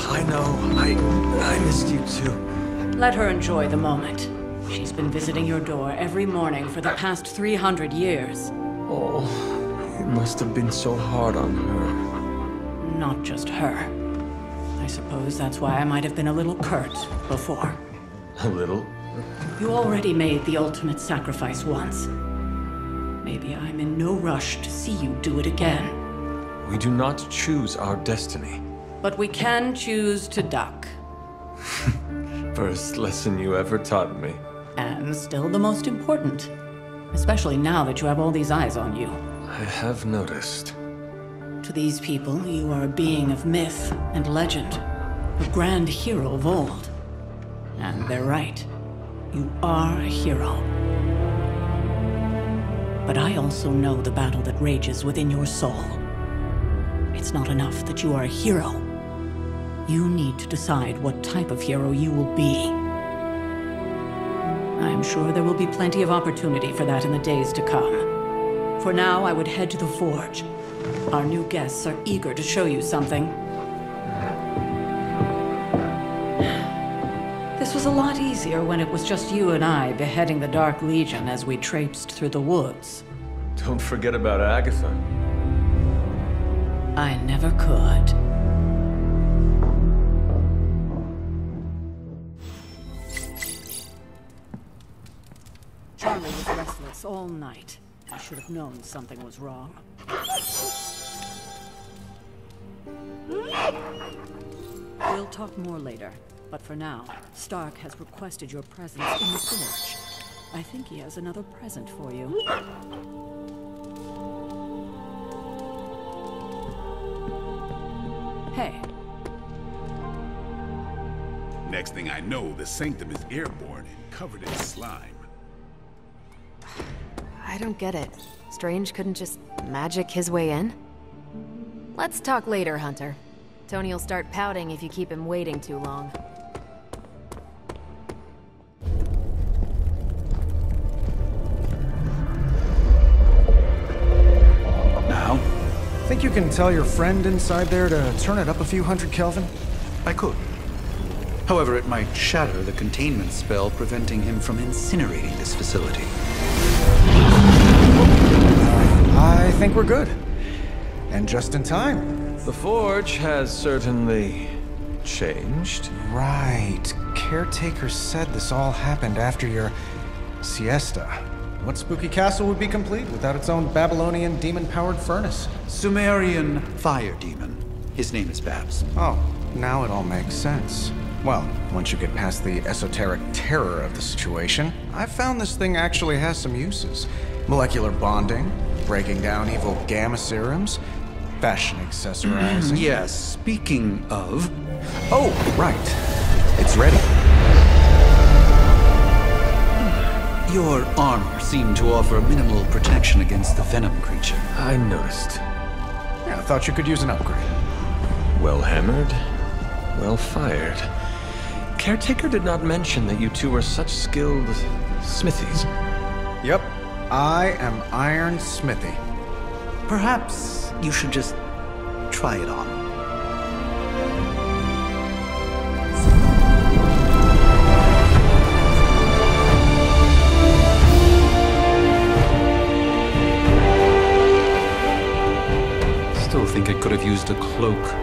I missed you too. Let her enjoy the moment. She's been visiting your door every morning for the past 300 years. Oh, it must have been so hard on her. Not just her. I suppose that's why I might have been a little curt before. A little? You already made the ultimate sacrifice once. Maybe I'm in no rush to see you do it again. We do not choose our destiny. But we can choose to duck. First lesson you ever taught me. And still the most important. Especially now that you have all these eyes on you. I have noticed. To these people, you are a being of myth and legend. A grand hero of old. And they're right. You are a hero. But I also know the battle that rages within your soul. It's not enough that you are a hero. You need to decide what type of hero you will be. I'm sure there will be plenty of opportunity for that in the days to come. For now, I would head to the Forge. Our new guests are eager to show you something. This was a lot easier when it was just you and I beheading the Dark Legion as we traipsed through the woods. Don't forget about Agatha. I never could. Charlie was restless all night. I should have known something was wrong. We'll talk more later, but for now, Stark has requested your presence in the Forge. I think he has another present for you. Hey. Next thing I know, the Sanctum is airborne and covered in slime. I don't get it. Strange couldn't just magic his way in? Let's talk later, Hunter. Tony will start pouting if you keep him waiting too long. Now? Think you can tell your friend inside there to turn it up a few hundred Kelvin? I could. However, it might shatter the containment spell preventing him from incinerating this facility. I think we're good. And just in time. The Forge has certainly changed. Right. Caretaker said this all happened after your siesta. What spooky castle would be complete without its own Babylonian demon-powered furnace? Sumerian fire demon. His name is Babs. Oh, now it all makes sense. Well, once you get past the esoteric terror of the situation, I've found this thing actually has some uses. Molecular bonding, breaking down evil gamma serums, fashion accessorizing. Yes, speaking of... Oh, right. It's ready. Your armor seemed to offer minimal protection against the venom creature. I noticed. Yeah, I thought you could use an upgrade. Well hammered, well fired. Caretaker did not mention that you two are such skilled smithies. Yep, I am Iron Smithy. Perhaps you should just try it on. Still think it could have used a cloak.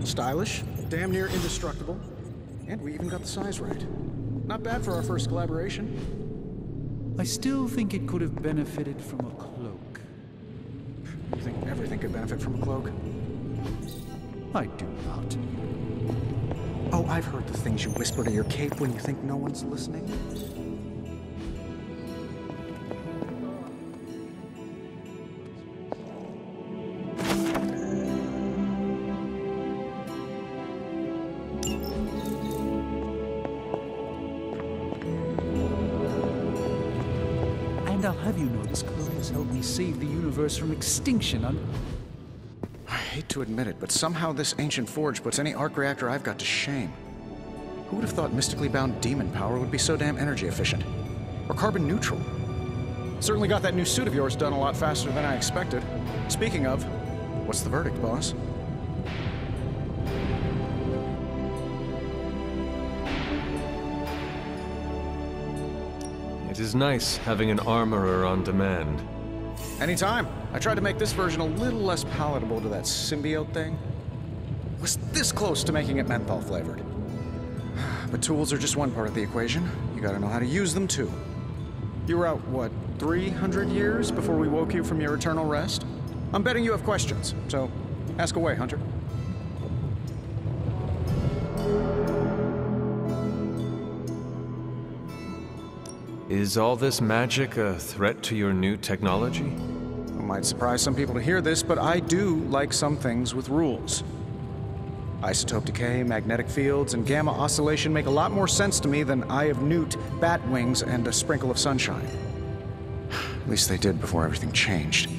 Stylish, damn near indestructible, and we even got the size right. Not bad for our first collaboration. I still think it could have benefited from a cloak. You think everything could benefit from a cloak? I do not. Oh, I've heard the things you whisper to your cape when you think no one's listening. And I'll have you know this cloak has helped me save the universe from extinction on... I hate to admit it, but somehow this ancient forge puts any arc reactor I've got to shame. Who would have thought mystically bound demon power would be so damn energy efficient? Or carbon neutral? Certainly got that new suit of yours done a lot faster than I expected. Speaking of, what's the verdict, boss? It is nice having an armorer on demand. Anytime. I tried to make this version a little less palatable to that symbiote thing. Was this close to making it menthol flavored. But tools are just one part of the equation. You gotta know how to use them too. You were out, what, 300 years before we woke you from your eternal rest? I'm betting you have questions, so ask away, Hunter. Is all this magic a threat to your new technology? It might surprise some people to hear this, but I do like some things with rules. Isotope decay, magnetic fields, and gamma oscillation make a lot more sense to me than Eye of Newt, bat wings, and a sprinkle of sunshine. At least they did before everything changed.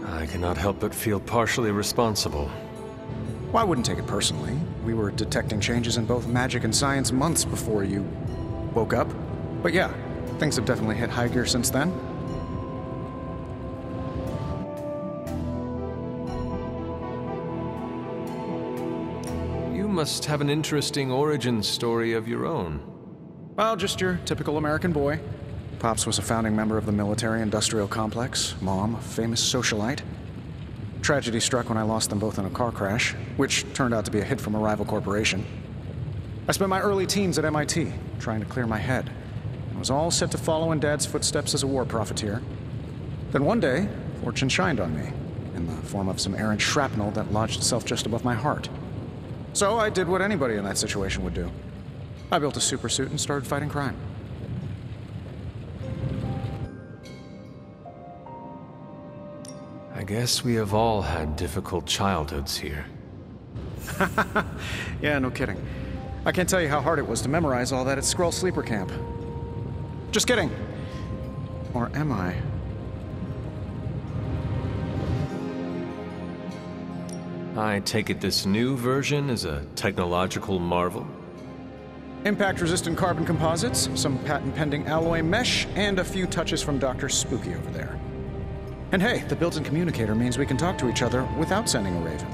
I cannot help but feel partially responsible. Well, I wouldn't take it personally. We were detecting changes in both magic and science months before you woke up. But yeah, things have definitely hit high gear since then. You must have an interesting origin story of your own. Well, just your typical American boy. Pops was a founding member of the military-industrial complex. Mom, a famous socialite. Tragedy struck when I lost them both in a car crash, which turned out to be a hit from a rival corporation. I spent my early teens at MIT, trying to clear my head, and was all set to follow in Dad's footsteps as a war profiteer. Then one day, fortune shined on me, in the form of some errant shrapnel that lodged itself just above my heart. So I did what anybody in that situation would do. I built a supersuit and started fighting crime. I guess we have all had difficult childhoods here. Yeah, no kidding. I can't tell you how hard it was to memorize all that at Skrull Sleeper Camp. Just kidding. Or am I? I take it this new version is a technological marvel? Impact-resistant carbon composites, some patent-pending alloy mesh, and a few touches from Dr. Spooky over there. And hey, the built-in communicator means we can talk to each other without sending a raven.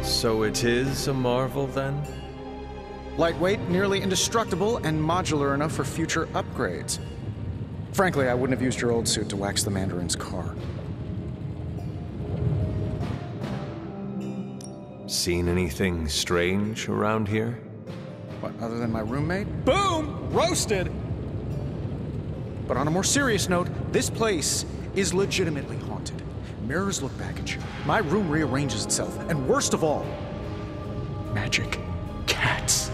So it is a marvel, then? Lightweight, nearly indestructible, and modular enough for future upgrades. Frankly, I wouldn't have used your old suit to wax the Mandarin's car. Seen anything strange around here? What, other than my roommate? Boom! Roasted! But on a more serious note, this place is legitimately haunted. Mirrors look back at you. My room rearranges itself. And worst of all, magic cats.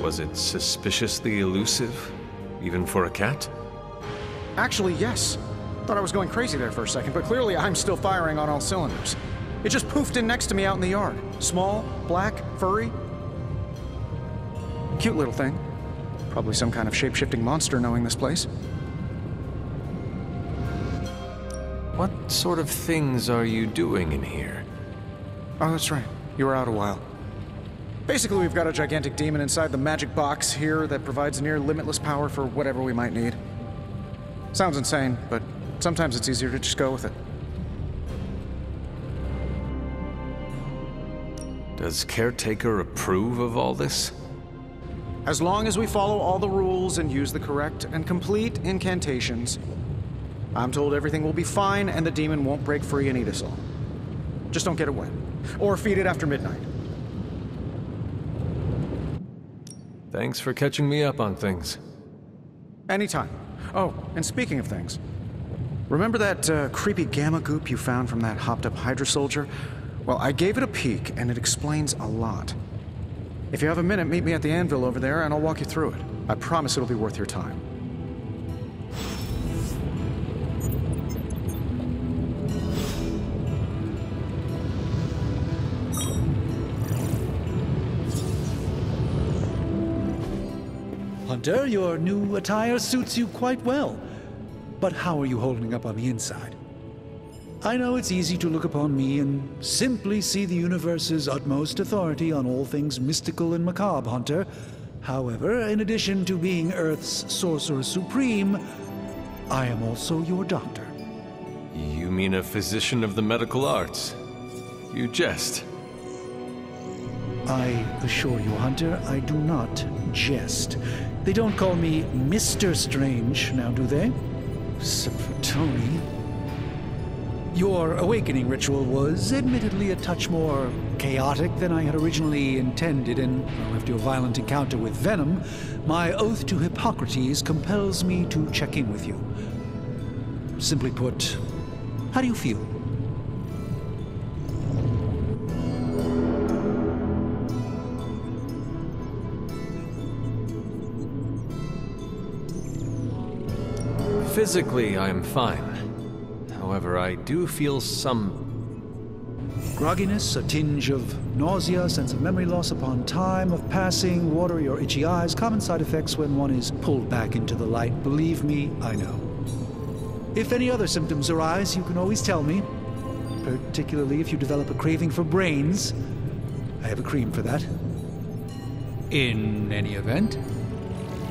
Was it suspiciously elusive, even for a cat? Actually, yes. Thought I was going crazy there for a second, but clearly I'm still firing on all cylinders. It just poofed in next to me out in the yard. Small, black, furry. Cute little thing. Probably some kind of shape-shifting monster knowing this place. What sort of things are you doing in here? Oh, that's right. You were out a while. Basically, we've got a gigantic demon inside the magic box here that provides near limitless power for whatever we might need. Sounds insane, but sometimes it's easier to just go with it. Does Caretaker approve of all this? As long as we follow all the rules and use the correct and complete incantations, I'm told everything will be fine and the demon won't break free and eat us all. Just don't get it wet. Or feed it after midnight. Thanks for catching me up on things. Anytime. Oh, and speaking of things, remember that creepy gamma goop you found from that hopped-up Hydra soldier? Well, I gave it a peek, and it explains a lot. If you have a minute, meet me at the anvil over there, and I'll walk you through it. I promise it'll be worth your time. Hunter, your new attire suits you quite well. But how are you holding up on the inside? I know it's easy to look upon me and simply see the universe's utmost authority on all things mystical and macabre, Hunter. However, in addition to being Earth's Sorcerer Supreme, I am also your doctor. You mean a physician of the medical arts? You jest. I assure you, Hunter, I do not jest. They don't call me Mr. Strange, now do they? Except for Tony. Your awakening ritual was admittedly a touch more chaotic than I had originally intended, and after your violent encounter with Venom, my oath to Hippocrates compels me to check in with you. Simply put, how do you feel? Physically, I'm fine. However, I do feel some grogginess, a tinge of nausea, sense of memory loss upon time of passing, watery or itchy eyes, common side effects when one is pulled back into the light. Believe me, I know. If any other symptoms arise, you can always tell me, particularly if you develop a craving for brains. I have a cream for that. In any event,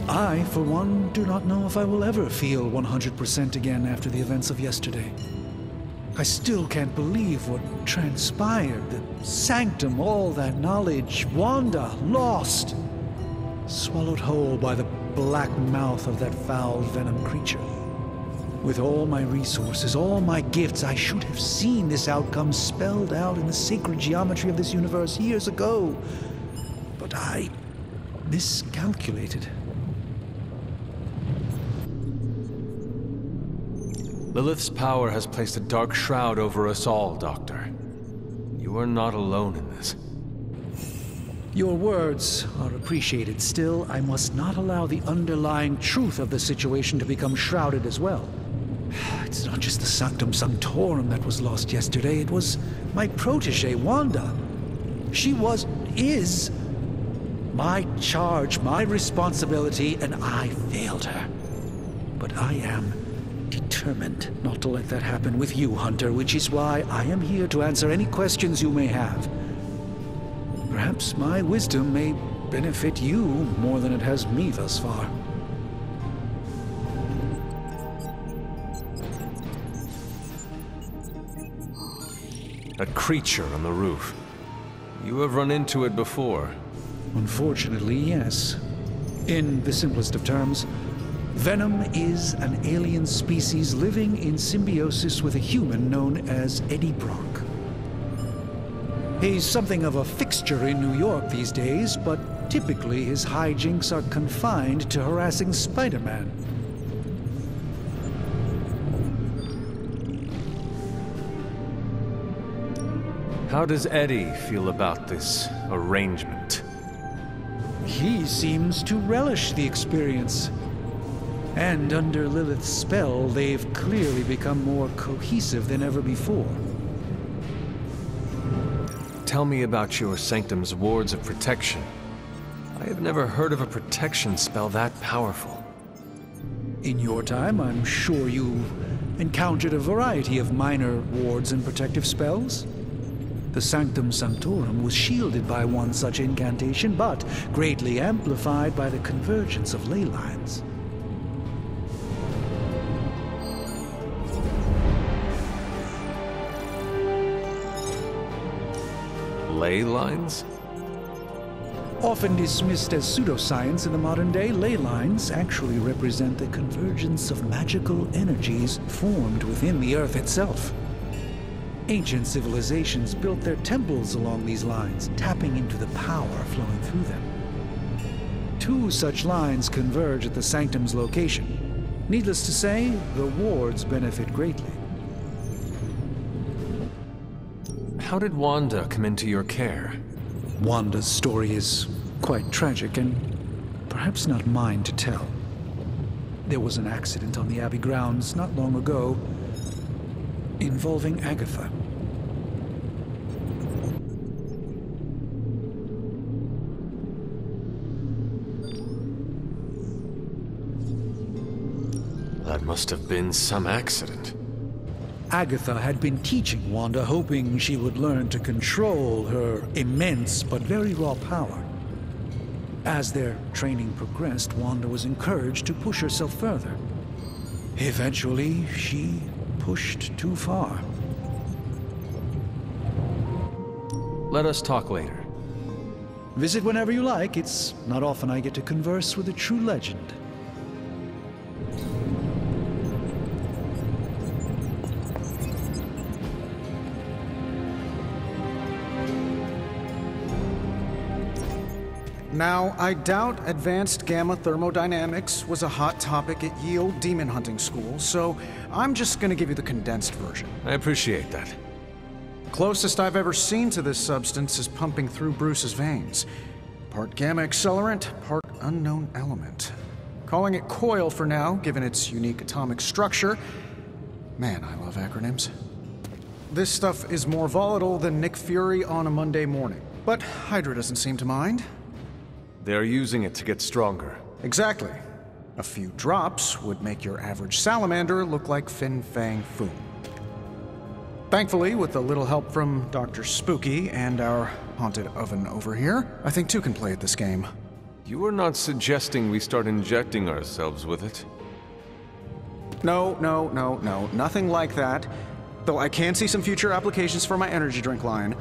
I, for one, do not know if I will ever feel 100% again after the events of yesterday. I still can't believe what transpired. The sanctum, all that knowledge, Wanda, lost. Swallowed whole by the black mouth of that foul venom creature. With all my resources, all my gifts, I should have seen this outcome spelled out in the sacred geometry of this universe years ago. But I miscalculated. Lilith's power has placed a dark shroud over us all, Doctor. You are not alone in this. Your words are appreciated. Still, I must not allow the underlying truth of the situation to become shrouded as well. It's not just the Sanctum Sanctorum that was lost yesterday. It was my protege, Wanda. She is my charge, my responsibility, and I failed her. But I am determined not to let that happen with you, Hunter, which is why I am here to answer any questions you may have. Perhaps my wisdom may benefit you more than it has me thus far. A creature on the roof. You have run into it before. Unfortunately, yes. In the simplest of terms, Venom is an alien species living in symbiosis with a human known as Eddie Brock. He's something of a fixture in New York these days, but typically his hijinks are confined to harassing Spider-Man. How does Eddie feel about this arrangement? He seems to relish the experience. And under Lilith's spell, they've clearly become more cohesive than ever before. Tell me about your Sanctum's wards of protection. I have never heard of a protection spell that powerful. In your time, I'm sure you encountered a variety of minor wards and protective spells. The Sanctum Sanctorum was shielded by one such incantation, but greatly amplified by the convergence of ley lines. Ley lines? Often dismissed as pseudoscience in the modern day, ley lines actually represent the convergence of magical energies formed within the Earth itself. Ancient civilizations built their temples along these lines, tapping into the power flowing through them. 2 such lines converge at the Sanctum's location. Needless to say, the wards benefit greatly. How did Wanda come into your care? Wanda's story is quite tragic and perhaps not mine to tell. There was an accident on the Abbey grounds not long ago involving Agatha. That must have been some accident. Agatha had been teaching Wanda, hoping she would learn to control her immense but very raw power. As their training progressed, Wanda was encouraged to push herself further. Eventually, she pushed too far. Let us talk later. Visit whenever you like. It's not often I get to converse with a true legend. Now, I doubt advanced gamma thermodynamics was a hot topic at ye olde demon hunting school, so I'm just gonna give you the condensed version. I appreciate that. Closest I've ever seen to this substance is pumping through Bruce's veins. Part gamma accelerant, part unknown element. Calling it Coil for now, given its unique atomic structure. Man, I love acronyms. This stuff is more volatile than Nick Fury on a Monday morning, but Hydra doesn't seem to mind. They're using it to get stronger. Exactly. A few drops would make your average salamander look like Fin Fang Foom. Thankfully, with a little help from Dr. Spooky and our haunted oven over here, I think 2 can play at this game. You are not suggesting we start injecting ourselves with it? No, nothing like that. Though I can see some future applications for my energy drink line.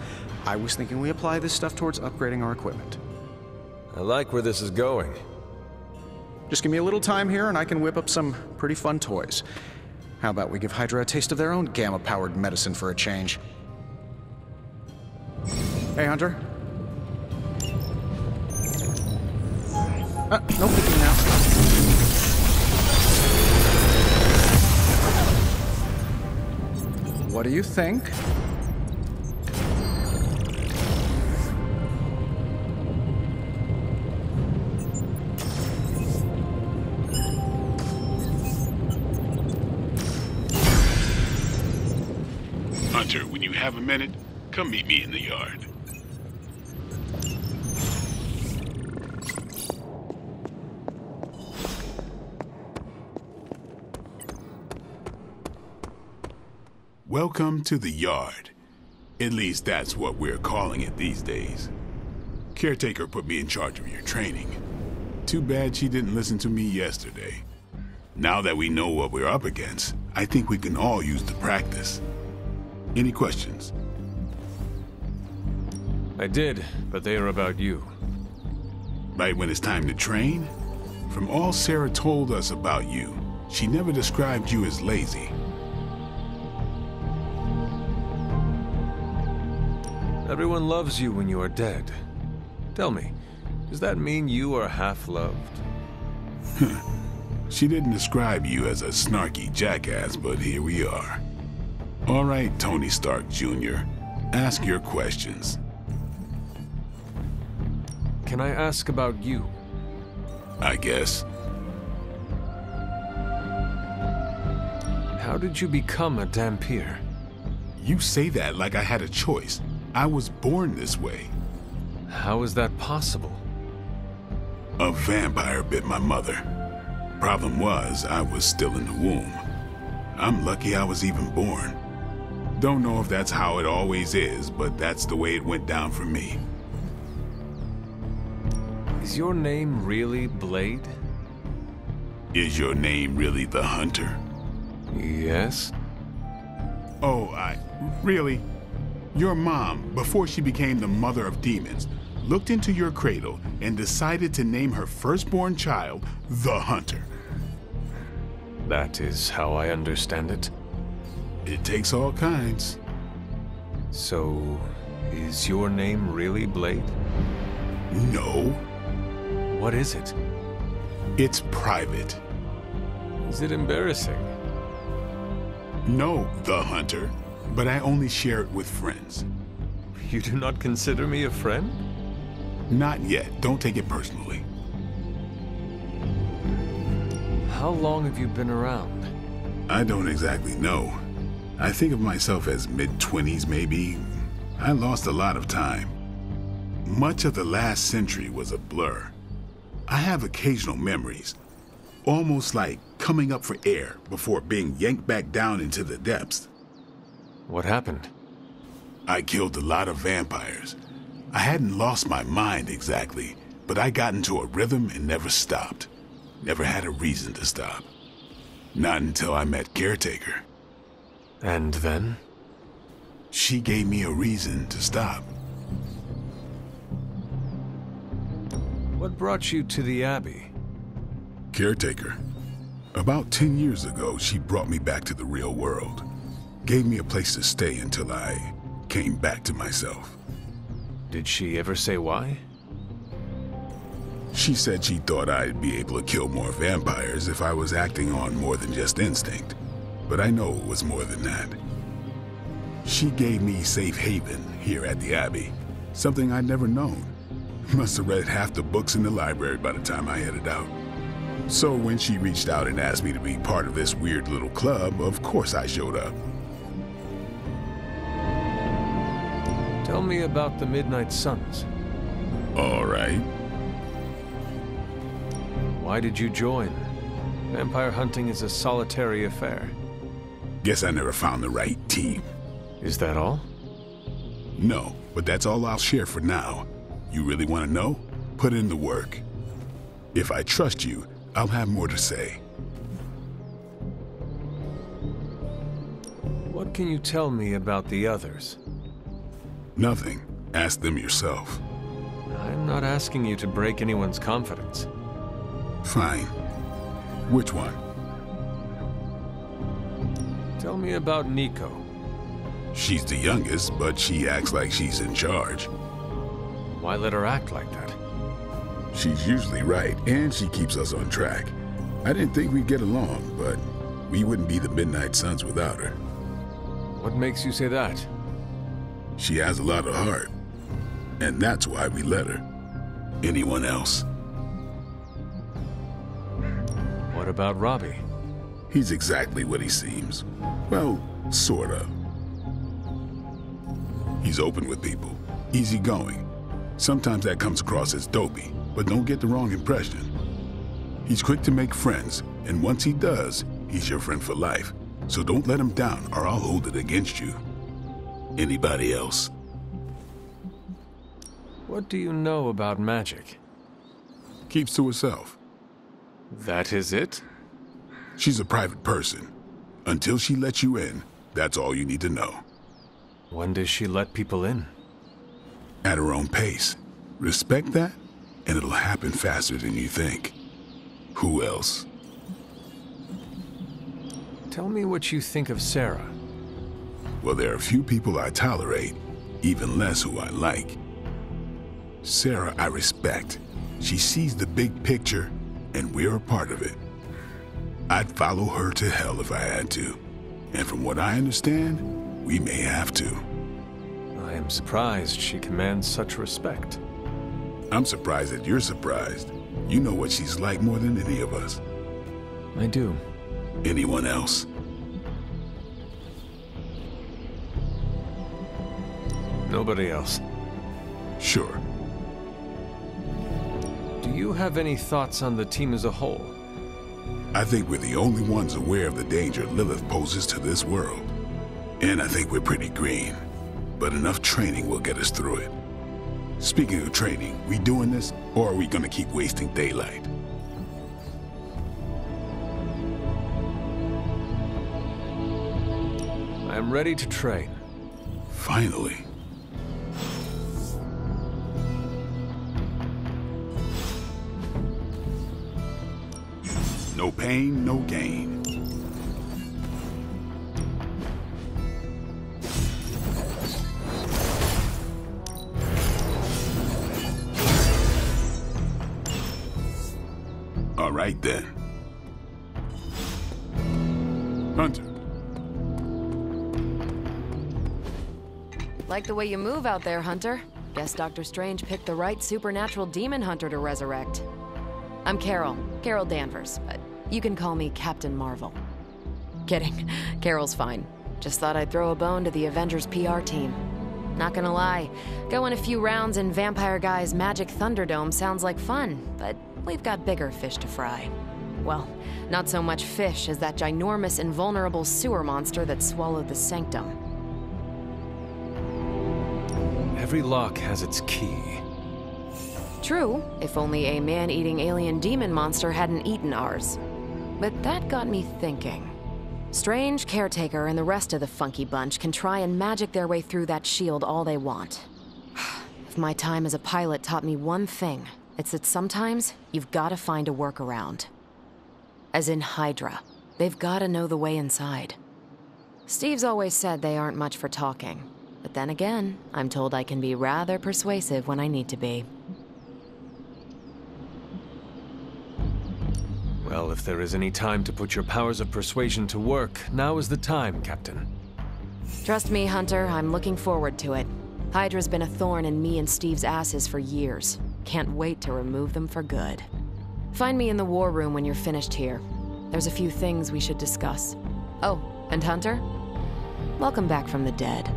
I was thinking we apply this stuff towards upgrading our equipment. I like where this is going. Just give me a little time here and I can whip up some pretty fun toys. How about we give Hydra a taste of their own gamma-powered medicine for a change? Hey, Hunter. No peeking now. What do you think? Hunter, when you have a minute, come meet me in the yard. Welcome to the Yard. At least that's what we're calling it these days. Caretaker put me in charge of your training. Too bad she didn't listen to me yesterday. Now that we know what we're up against, I think we can all use the practice. Any questions? I did, but they are about you. Right when it's time to train? From all Sarah told us about you, she never described you as lazy. Everyone loves you when you are dead. Tell me, does that mean you are half-loved? She didn't describe you as a snarky jackass, but here we are. All right, Tony Stark Jr., ask your questions. Can I ask about you? I guess. How did you become a Dhampir? You say that like I had a choice. I was born this way. How is that possible? A vampire bit my mother. Problem was, I was still in the womb. I'm lucky I was even born. Don't know if that's how it always is, but that's the way it went down for me. Is your name really Blade? Is your name really the Hunter? Yes. Oh, really? Your mom, before she became the mother of demons, looked into your cradle and decided to name her firstborn child the Hunter. That is how I understand it. It takes all kinds. So, is your name really Blade? No. What is it? It's private. Is it embarrassing? No, the Hunter. But I only share it with friends. You do not consider me a friend? Not yet. Don't take it personally. How long have you been around? I don't exactly know. I think of myself as mid-20s, maybe. I lost a lot of time. Much of the last century was a blur. I have occasional memories, almost like coming up for air before being yanked back down into the depths. What happened? I killed a lot of vampires. I hadn't lost my mind exactly, but I got into a rhythm and never stopped. Never had a reason to stop. Not until I met Caretaker. And then? She gave me a reason to stop. What brought you to the Abbey? Caretaker. About 10 years ago, she brought me back to the real world. Gave me a place to stay until I came back to myself. Did she ever say why? She said she thought I'd be able to kill more vampires if I was acting on more than just instinct. But I know it was more than that. She gave me safe haven here at the Abbey, something I'd never known. Must have read half the books in the library by the time I headed out. So when she reached out and asked me to be part of this weird little club, of course I showed up. Tell me about the Midnight Suns. All right. Why did you join? Vampire hunting is a solitary affair. Guess I never found the right team. Is that all? No, but that's all I'll share for now. You really want to know? Put in the work. If I trust you, I'll have more to say. What can you tell me about the others? Nothing. Ask them yourself. I'm not asking you to break anyone's confidence. Fine. Which one? Tell me about Nico. She's the youngest, but she acts like she's in charge. Why let her act like that? She's usually right, and she keeps us on track. I didn't think we'd get along, but we wouldn't be the Midnight Suns without her. What makes you say that? She has a lot of heart, and that's why we let her. Anyone else? What about Robbie? He's exactly what he seems. Well, sort of. He's open with people, easygoing. Sometimes that comes across as dopey, but don't get the wrong impression. He's quick to make friends, and once he does, he's your friend for life. So don't let him down, or I'll hold it against you. Anybody else? What do you know about magic? Keeps to herself. That is it? She's a private person. Until she lets you in, that's all you need to know. When does she let people in? At her own pace. Respect that, and it'll happen faster than you think. Who else? Tell me what you think of Sarah. Well, there are a few people I tolerate, even less who I like. Sarah, I respect. She sees the big picture, and we're a part of it. I'd follow her to hell if I had to. And from what I understand, we may have to. I am surprised she commands such respect. I'm surprised that you're surprised. You know what she's like more than any of us. I do. Anyone else? Nobody else. Sure. Do you have any thoughts on the team as a whole? I think we're the only ones aware of the danger Lilith poses to this world. And I think we're pretty green. But enough training will get us through it. Speaking of training, we doing this, or are we gonna keep wasting daylight? I am ready to train. Finally. No pain, no gain. All right then. Hunter. Like the way you move out there, Hunter. Guess Dr. Strange picked the right supernatural demon hunter to resurrect. I'm Carol Danvers, but you can call me Captain Marvel. Kidding, Carol's fine. Just thought I'd throw a bone to the Avengers PR team. Not gonna lie, going a few rounds in Vampire Guy's Magic Thunderdome sounds like fun, but we've got bigger fish to fry. Well, not so much fish as that ginormous invulnerable sewer monster that swallowed the Sanctum. Every lock has its key. True, if only a man-eating alien demon monster hadn't eaten ours. But that got me thinking. Strange, Caretaker, and the rest of the funky bunch can try and magic their way through that shield all they want. If my time as a pilot taught me one thing, it's that sometimes you've got to find a workaround. As in Hydra. They've got to know the way inside. Steve's always said they aren't much for talking. But then again, I'm told I can be rather persuasive when I need to be. Well, if there is any time to put your powers of persuasion to work, now is the time, Captain. Trust me, Hunter, I'm looking forward to it. Hydra's been a thorn in me and Steve's asses for years. Can't wait to remove them for good. Find me in the war room when you're finished here. There's a few things we should discuss. Oh, and Hunter? Welcome back from the dead.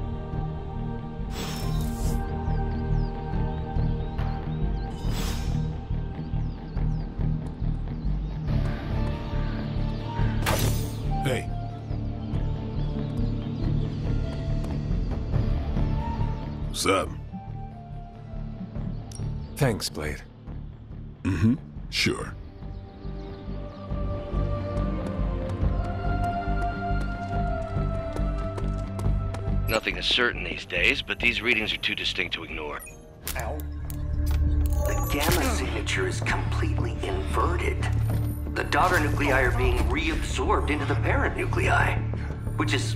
Hey. What's up? Thanks, Blade. Mm-hmm. Sure. Nothing is certain these days, but these readings are too distinct to ignore. Ow. The gamma signature is completely inverted. The daughter nuclei are being reabsorbed into the parent nuclei, which is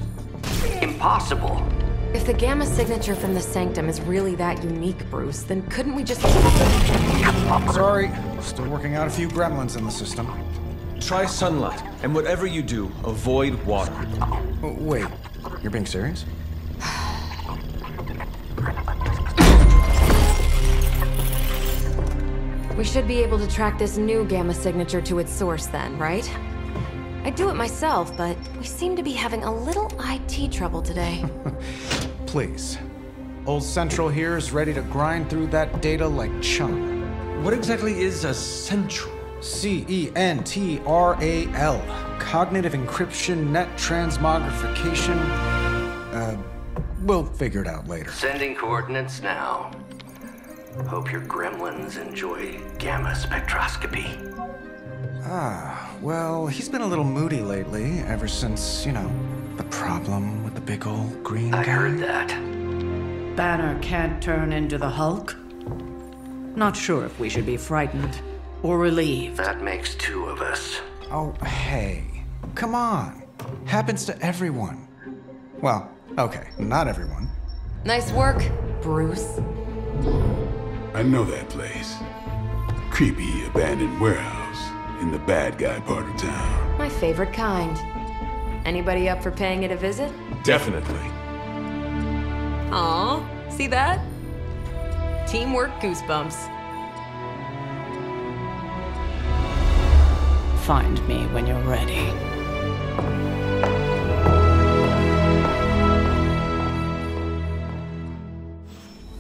impossible. If the gamma signature from the Sanctum is really that unique, Bruce, then couldn't we just... Sorry, still working out a few gremlins in the system. Try sunlight, and whatever you do, avoid water. Oh, wait, you're being serious? We should be able to track this new gamma signature to its source then, right? I'd do it myself, but we seem to be having a little IT trouble today. Please. Old Central here is ready to grind through that data like chum. What exactly is a Central? C-E-N-T-R-A-L. cognitive encryption, net transmogrification. We'll figure it out later. Sending coordinates now. Hope your gremlins enjoy gamma spectroscopy. Well, he's been a little moody lately, ever since, the problem with the big old green guy. I heard that. Banner can't turn into the Hulk? Not sure if we should be frightened or relieved. That makes two of us. Oh, hey. Come on. Happens to everyone. Well, okay, not everyone. Nice work, Bruce. I know that place. Creepy abandoned warehouse in the bad guy part of town. My favorite kind. Anybody up for paying it a visit? Definitely. Aw, see that? Teamwork goosebumps. Find me when you're ready.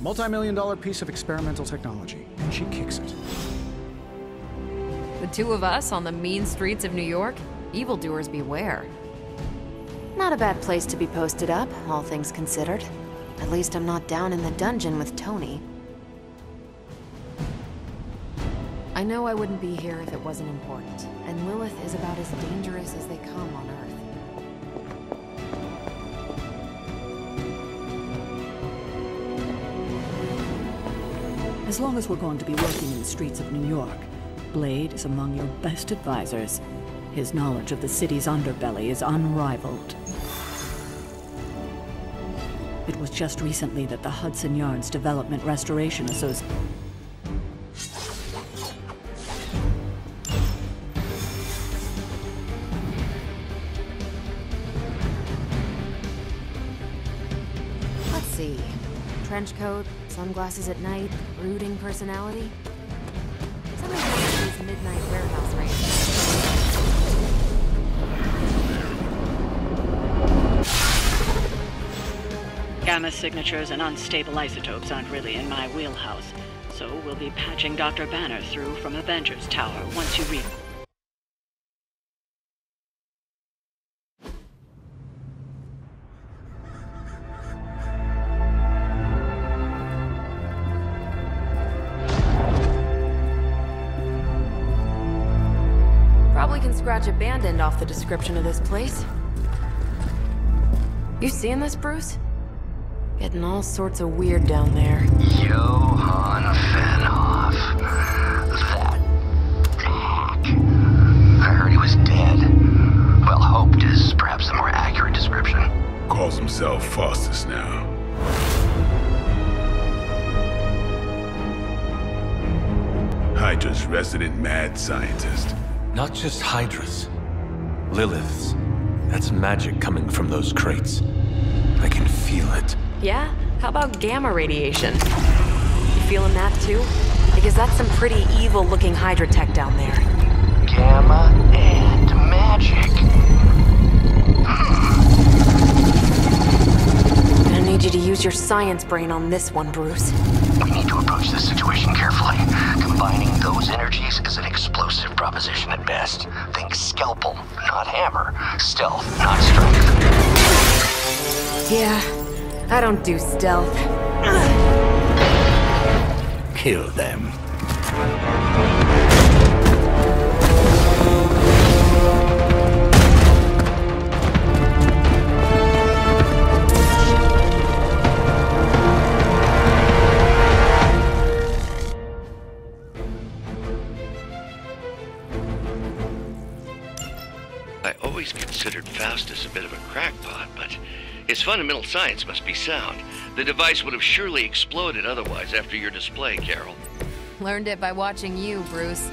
Multi-million-dollar piece of experimental technology, and she kicks it. The two of us on the mean streets of New York? Evildoers beware. Not a bad place to be posted up, all things considered. At least I'm not down in the dungeon with Tony. I know I wouldn't be here if it wasn't important, and Lilith is about as dangerous as they come on Earth. As long as we're going to be working in the streets of New York, Blade is among your best advisors. His knowledge of the city's underbelly is unrivaled. It was just recently that the Hudson Yards Development Restoration Association... Let's see. Trench coat, sunglasses at night, brooding personality. Something like these midnight warehouse raids. Gamma signatures and unstable isotopes aren't really in my wheelhouse, so we'll be patching Dr. Banner through from Avengers Tower once you read. Probably can scratch abandoned off the description of this place. You seeing this, Bruce? Getting all sorts of weird down there. Johann Fenhoff. That hack. I heard he was dead. Well, hoped is perhaps the more accurate description. Calls himself Faustus now. Hydra's resident mad scientist. Not just Hydra's. Lilith's. That's magic coming from those crates. I can feel it. Yeah? How about gamma radiation? You feeling that too? Because that's some pretty evil-looking Hydra tech down there. Gamma and magic. I need you to use your science brain on this one, Bruce. We need to approach this situation carefully. Combining those energies is an explosive proposition at best. Think scalpel, not hammer. Stealth, not strength. Yeah, I don't do stealth. Kill them. I always considered Faustus a bit of a crackpot, but his fundamental science must be sound. The device would have surely exploded otherwise after your display, Carol. Learned it by watching you, Bruce.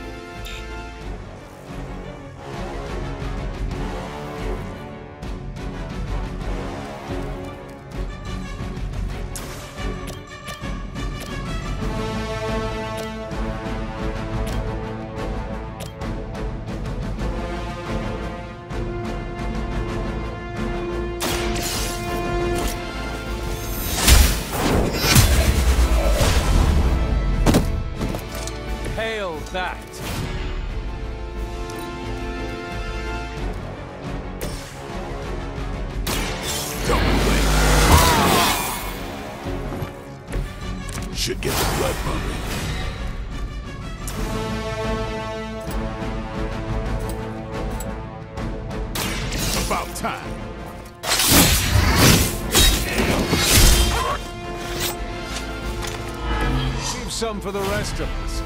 Hail that! Should get the blood pumping. About time. Leave some for the rest of us.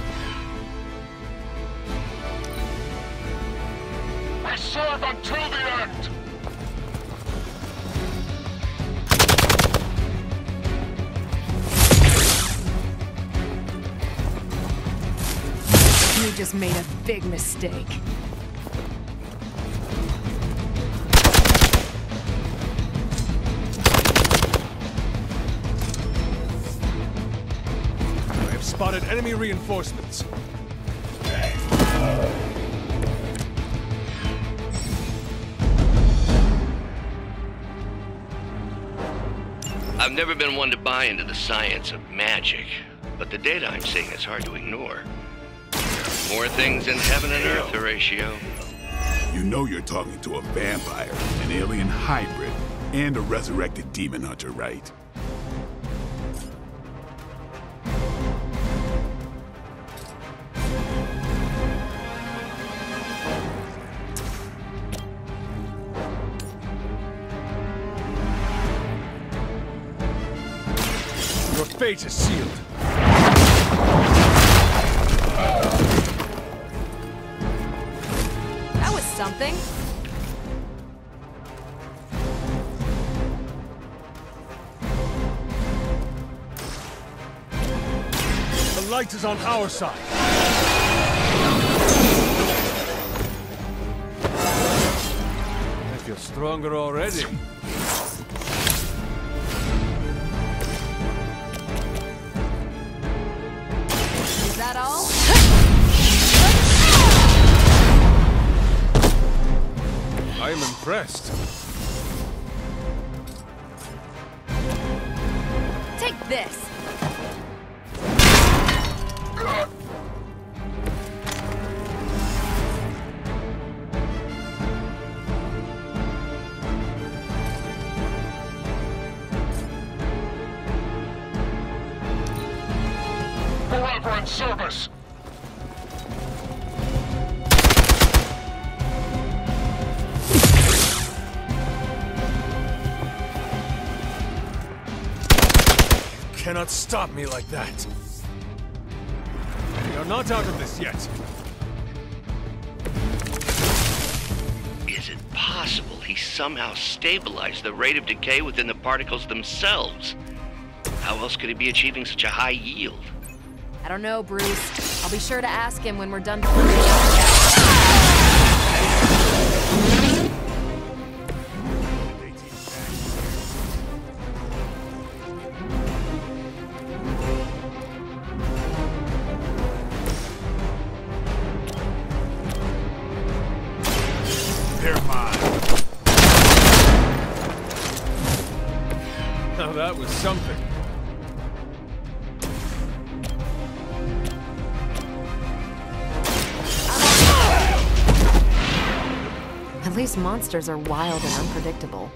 We serve until the end! You just made a big mistake. I have spotted enemy reinforcements. I've never been one to buy into the science of magic, but the data I'm seeing is hard to ignore. More things in heaven and earth, Horatio. You know you're talking to a vampire, an alien hybrid, and a resurrected demon hunter, right? Your fate is sealed. That was something. The light is on our side. I feel stronger already. Is that all? I am impressed. Take this. Forever in service! Cannot stop me like that. We are not out of this yet. Is it possible he somehow stabilized the rate of decay within the particles themselves? How else could he be achieving such a high yield? I don't know, Bruce. I'll be sure to ask him when we're done. They're mine. Now that was something. At least monsters are wild and unpredictable.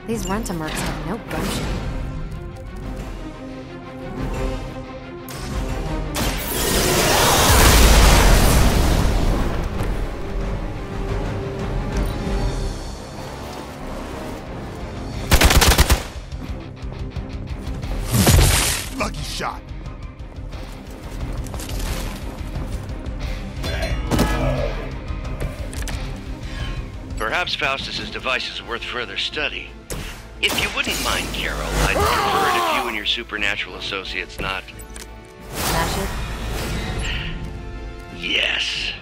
These Rent-A-Mercs have no gumption. Lucky shot. Perhaps Faustus's device is worth further study. If you wouldn't mind, Carol, I'd prefer it if you and your supernatural associates not... Smash it? Yes.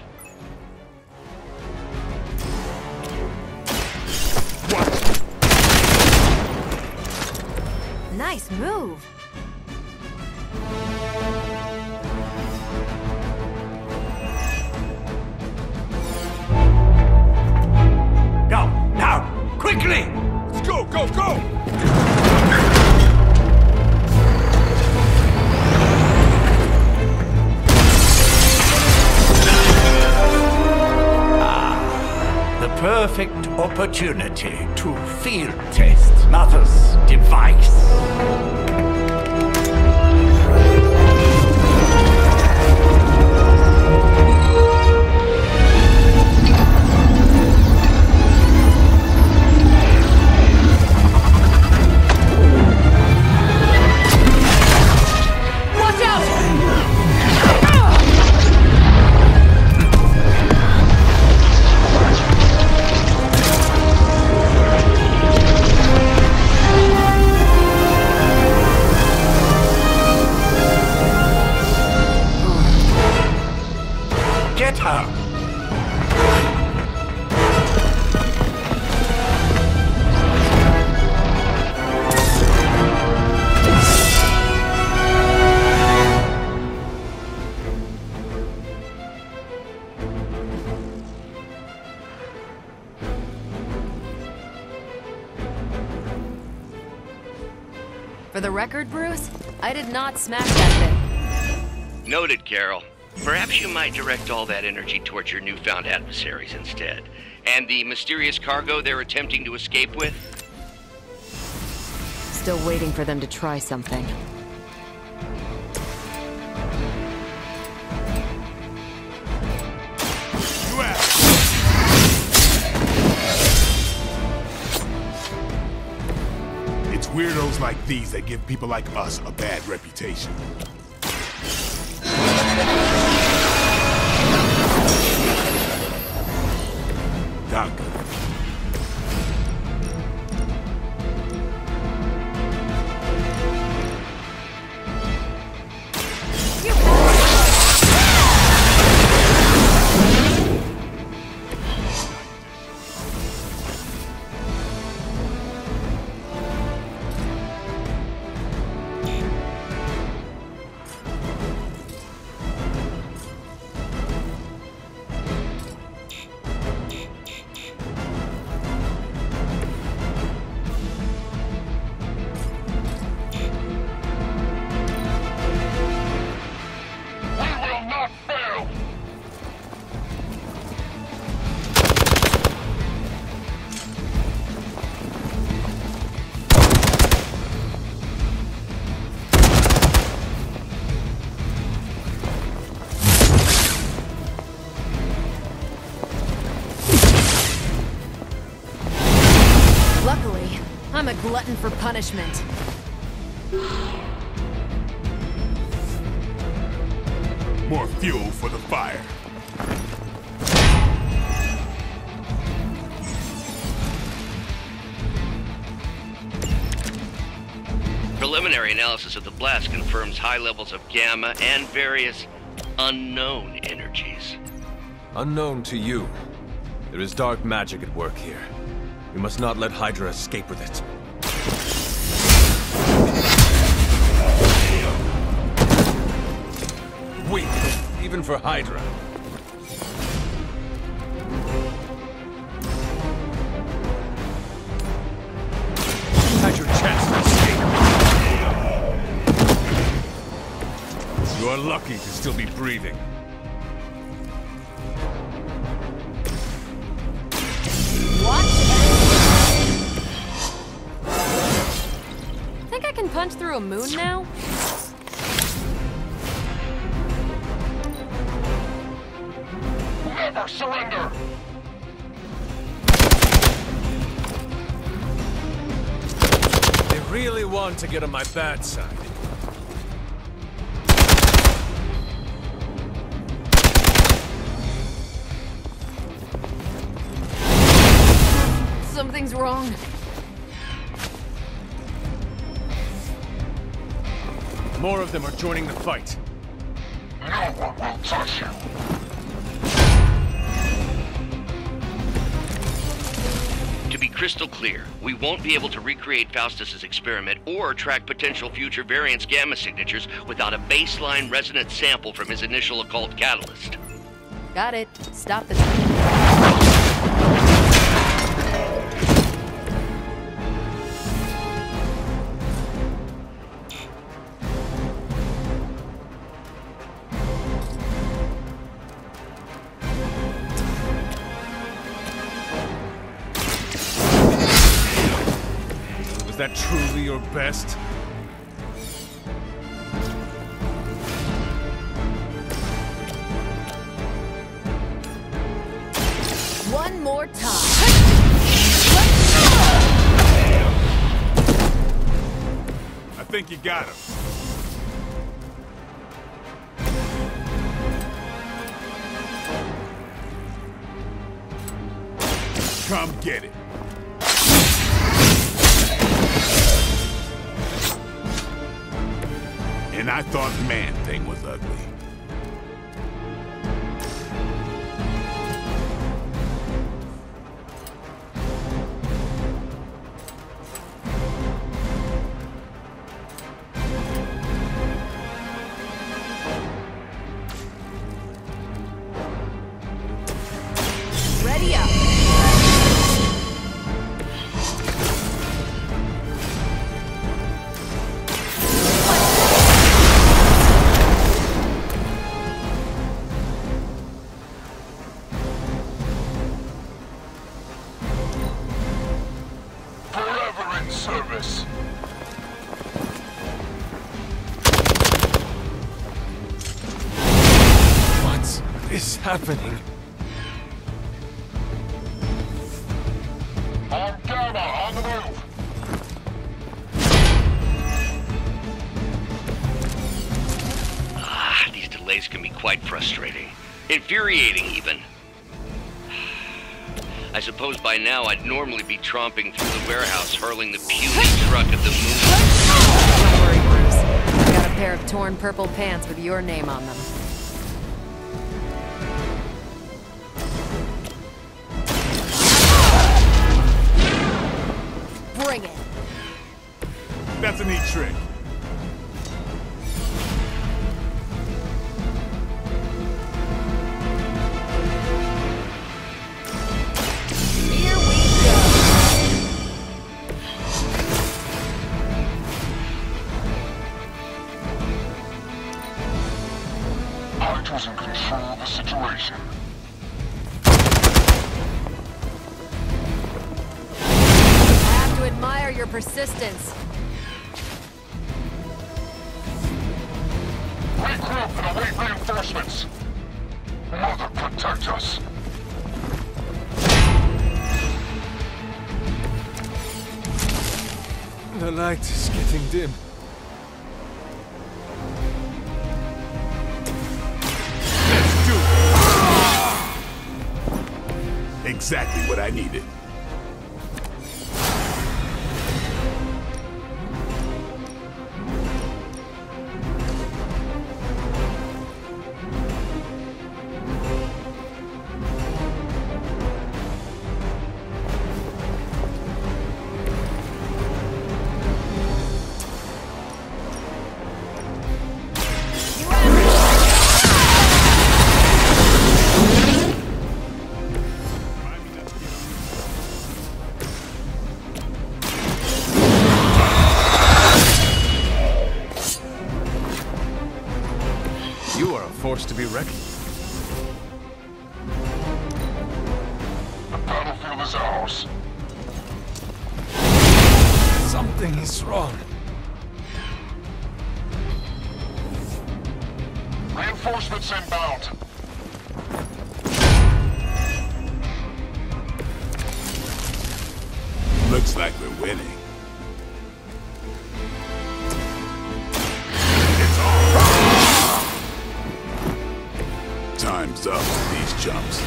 Nice move. Go, now, quickly! Let's go, go, go! The perfect opportunity to field test Mother's device. For the record, Bruce, I did not smash that thing. Noted, Carol. Perhaps you might direct all that energy towards your newfound adversaries instead. And the mysterious cargo they're attempting to escape with? Still waiting for them to try something. It's weirdos like these that give people like us a bad reputation. Danke. I'm a glutton for punishment. More fuel for the fire. Preliminary analysis of the blast confirms high levels of gamma and various unknown energies. Unknown to you. There is dark magic at work here. We must not let Hydra escape with it. Weak, even for Hydra. Had your chance to escape. You are lucky to still be breathing. Think I can punch through a moon now? Never surrender! They really want to get on my bad side. Something's wrong. More of them are joining the fight. No one will touch you. To be crystal clear, we won't be able to recreate Faustus's experiment or track potential future variants' gamma signatures without a baseline resonant sample from his initial occult catalyst. Got it. Stop the... Was that truly your best? One more time. I think you got him. Come get it. And I thought Man-Thing was ugly. Giddy up! Forever in service. What is happening? On Gamma, on the move. These delays can be quite frustrating. Infuriating, even. I suppose by now I'd normally be tromping through the warehouse, hurling the puny truck at the moon. Don't worry, Bruce. I got a pair of torn purple pants with your name on them. Bring it. That's a neat trick. Here we go. Hydra's in control of the situation. I have to admire your persistence. Regroup and await reinforcements. Mother, protect us. The light is getting dim. Let's do it. Exactly what I needed. You are a force to be reckoned with. The battlefield is ours. Something is wrong. Reinforcements inbound. Looks like we're winning. Time's up with these jumps.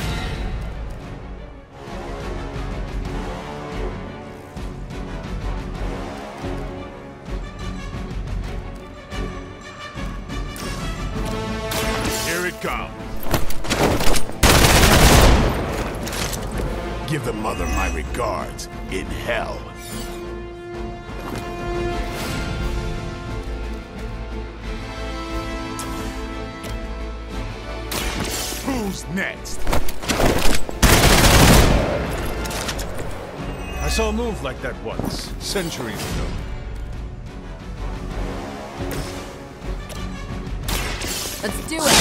Here it comes. Give the mother my regards in hell. Who's next? I saw a move like that once, centuries ago. Let's do it.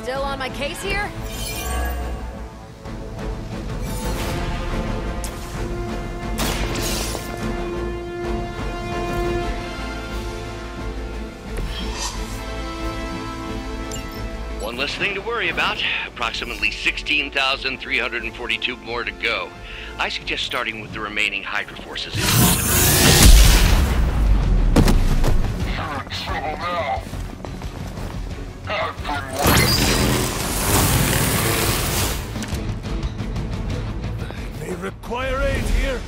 Still on my case here? One less thing to worry about. Approximately 16,342 more to go. I suggest starting with the remaining Hydra forces. You're in trouble now. I've been waiting. They require aid here.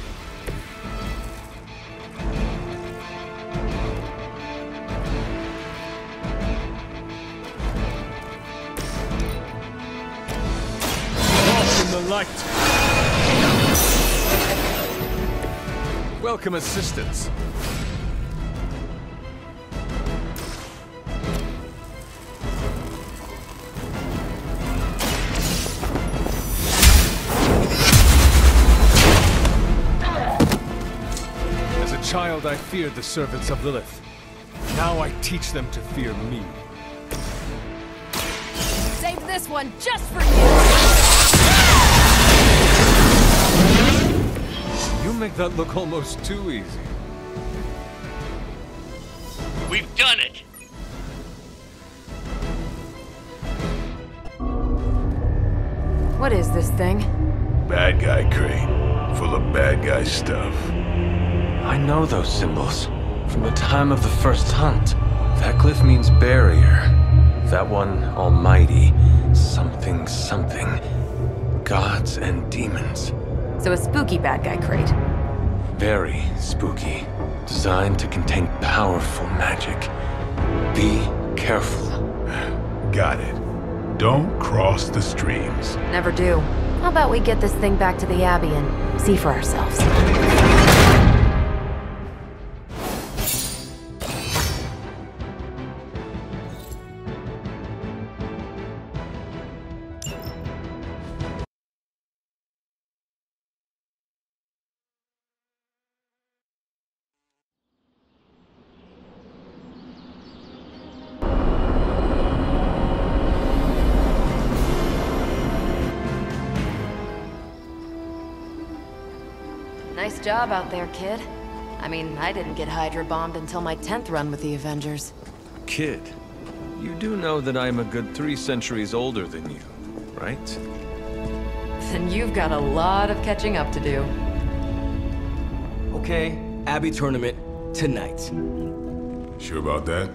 The light. Welcome assistance. child, I feared the servants of Lilith. Now I teach them to fear me. Saved this one just for you! You make that look almost too easy. We've done it! What is this thing? Bad guy crate, full of bad guy stuff. I know those symbols from the time of the first hunt. That glyph means barrier. That one, almighty. Something, something. Gods and demons. So a spooky bad guy crate. Very spooky. Designed to contain powerful magic. Be careful. Got it. Don't cross the streams. Never do. How about we get this thing back to the Abbey and see for ourselves? Nice job out there, kid. I mean, I didn't get Hydra bombed until my 10th run with the Avengers. Kid, you do know that I'm a good 3 centuries older than you, right? Then you've got a lot of catching up to do. Okay, Abbey tournament tonight. Sure about that?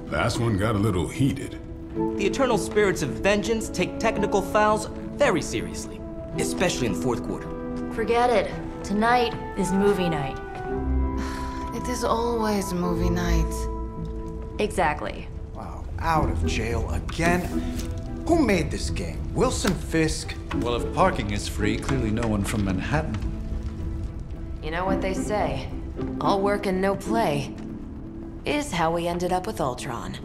Last one got a little heated. The Eternal Spirits of Vengeance take technical fouls very seriously, especially in the fourth quarter. Forget it. Tonight is movie night. It is always movie night. Exactly. Wow, out of jail again? Who made this game? Wilson Fisk? Well, if parking is free, clearly no one from Manhattan. You know what they say? All work and no play is how we ended up with Ultron.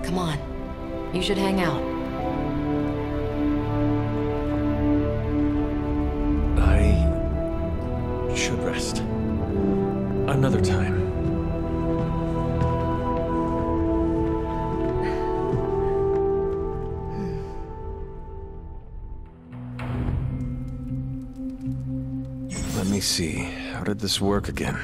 Come on. You should hang out. I should rest. Another time. Let me see. How did this work again?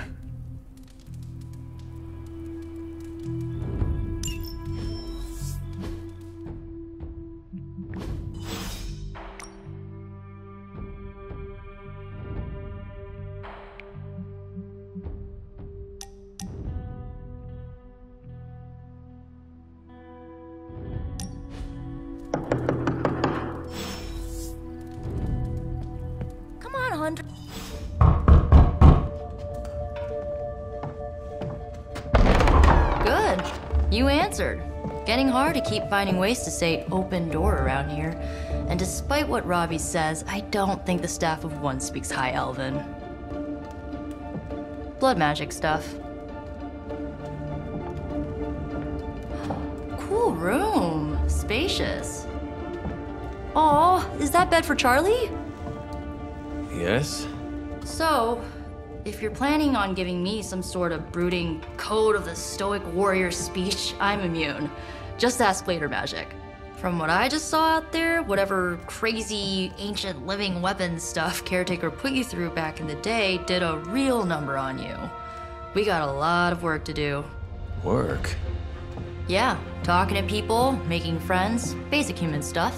Good. You answered. Getting hard to keep finding ways to say open door around here. And despite what Robbie says, I don't think the staff of one speaks High Elven. Blood magic stuff. Cool room. Spacious. Aw, is that bed for Charlie? Yes? So, if you're planning on giving me some sort of brooding code of the stoic warrior speech, I'm immune. Just ask Blader Magic. From what I just saw out there, whatever crazy ancient living weapons stuff Caretaker put you through back in the day did a real number on you. We got a lot of work to do. Work? Yeah, talking to people, making friends, basic human stuff.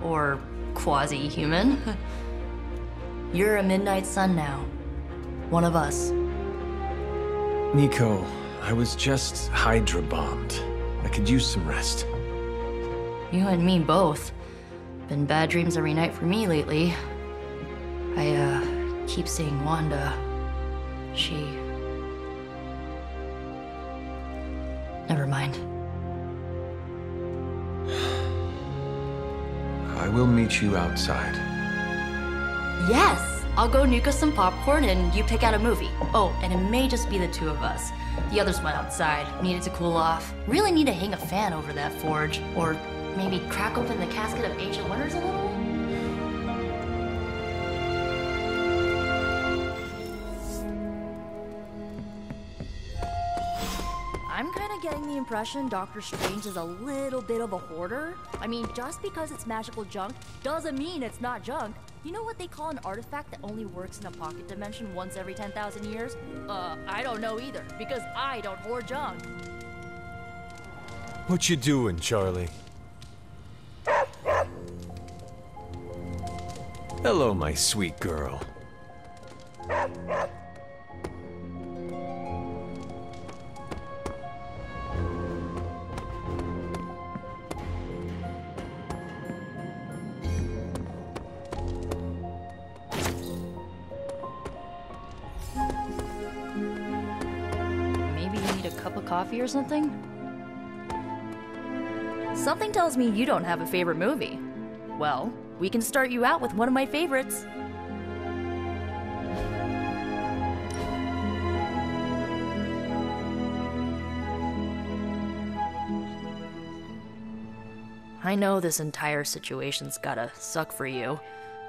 Or quasi-human. You're a Midnight Sun now. One of us. Nico, I was just Hydra bombed. I could use some rest. You and me both. Been bad dreams every night for me lately. I, keep seeing Wanda. She... Never mind. I will meet you outside. Yes! I'll go nuke us some popcorn and you pick out a movie. Oh, and it may just be the two of us. The others went outside, needed to cool off. Really need to hang a fan over that forge. Or maybe crack open the casket of Ancient Wonders a little? I'm kind of getting the impression Doctor Strange is a little bit of a hoarder. I mean, just because it's magical junk doesn't mean it's not junk. You know what they call an artifact that only works in a pocket dimension once every 10,000 years? I don't know either, because I don't hoard junk. What you doing, Charlie? Hello, my sweet girl. Maybe you need a cup of coffee or something? Something tells me you don't have a favorite movie. Well, we can start you out with one of my favorites. I know this entire situation's gotta suck for you.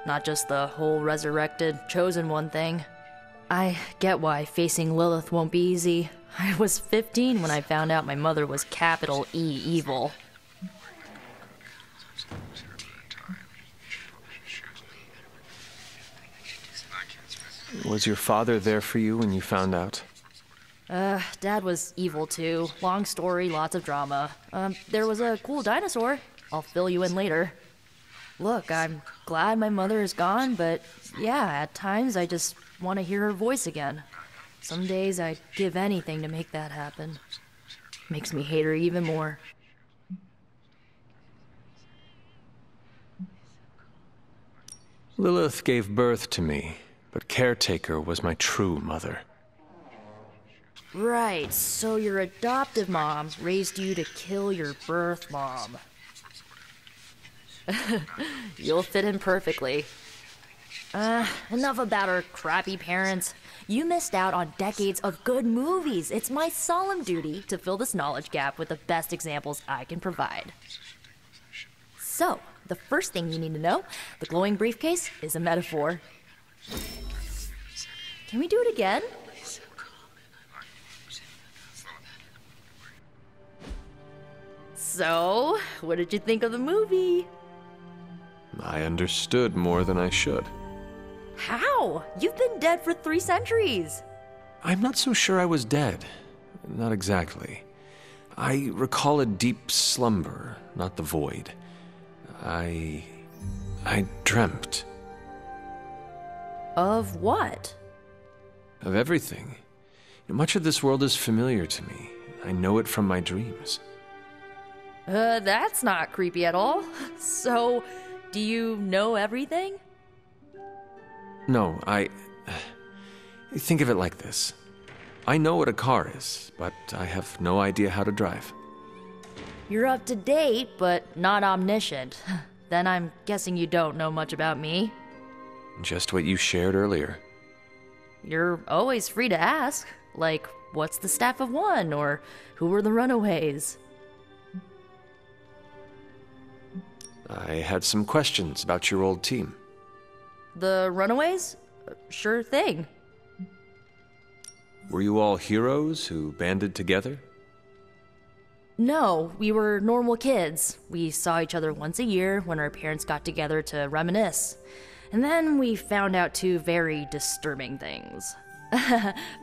Not just the whole resurrected, chosen one thing. I get why facing Lilith won't be easy. I was 15 when I found out my mother was capital E evil. Was your father there for you when you found out? Dad was evil too. Long story, lots of drama. There was a cool dinosaur. I'll fill you in later. Look, I'm glad my mother is gone, but yeah, at times I just want to hear her voice again. Some days I'd give anything to make that happen. Makes me hate her even more. Lilith gave birth to me, but Caretaker was my true mother. Right, so your adoptive mom raised you to kill your birth mom. You'll fit in perfectly. Enough about our crappy parents. You missed out on decades of good movies. It's my solemn duty to fill this knowledge gap with the best examples I can provide. So, the first thing you need to know, the glowing briefcase is a metaphor. Can we do it again? So, what did you think of the movie? I understood more than I should. How? You've been dead for 3 centuries. I'm not so sure I was dead. Not exactly. I recall a deep slumber, not the void. I dreamt. Of what? Of everything. Much of this world is familiar to me. I know it from my dreams. That's not creepy at all. So, do you know everything? No, think of it like this. I know what a car is, but I have no idea how to drive. You're up to date, but not omniscient. Then I'm guessing you don't know much about me. Just what you shared earlier. You're always free to ask. Like, what's the staff of one? Or who were the runaways? I had some questions about your old team. The runaways? Sure thing. Were you all heroes who banded together? No, we were normal kids. We saw each other once a year when our parents got together to reminisce. And then we found out 2 very disturbing things.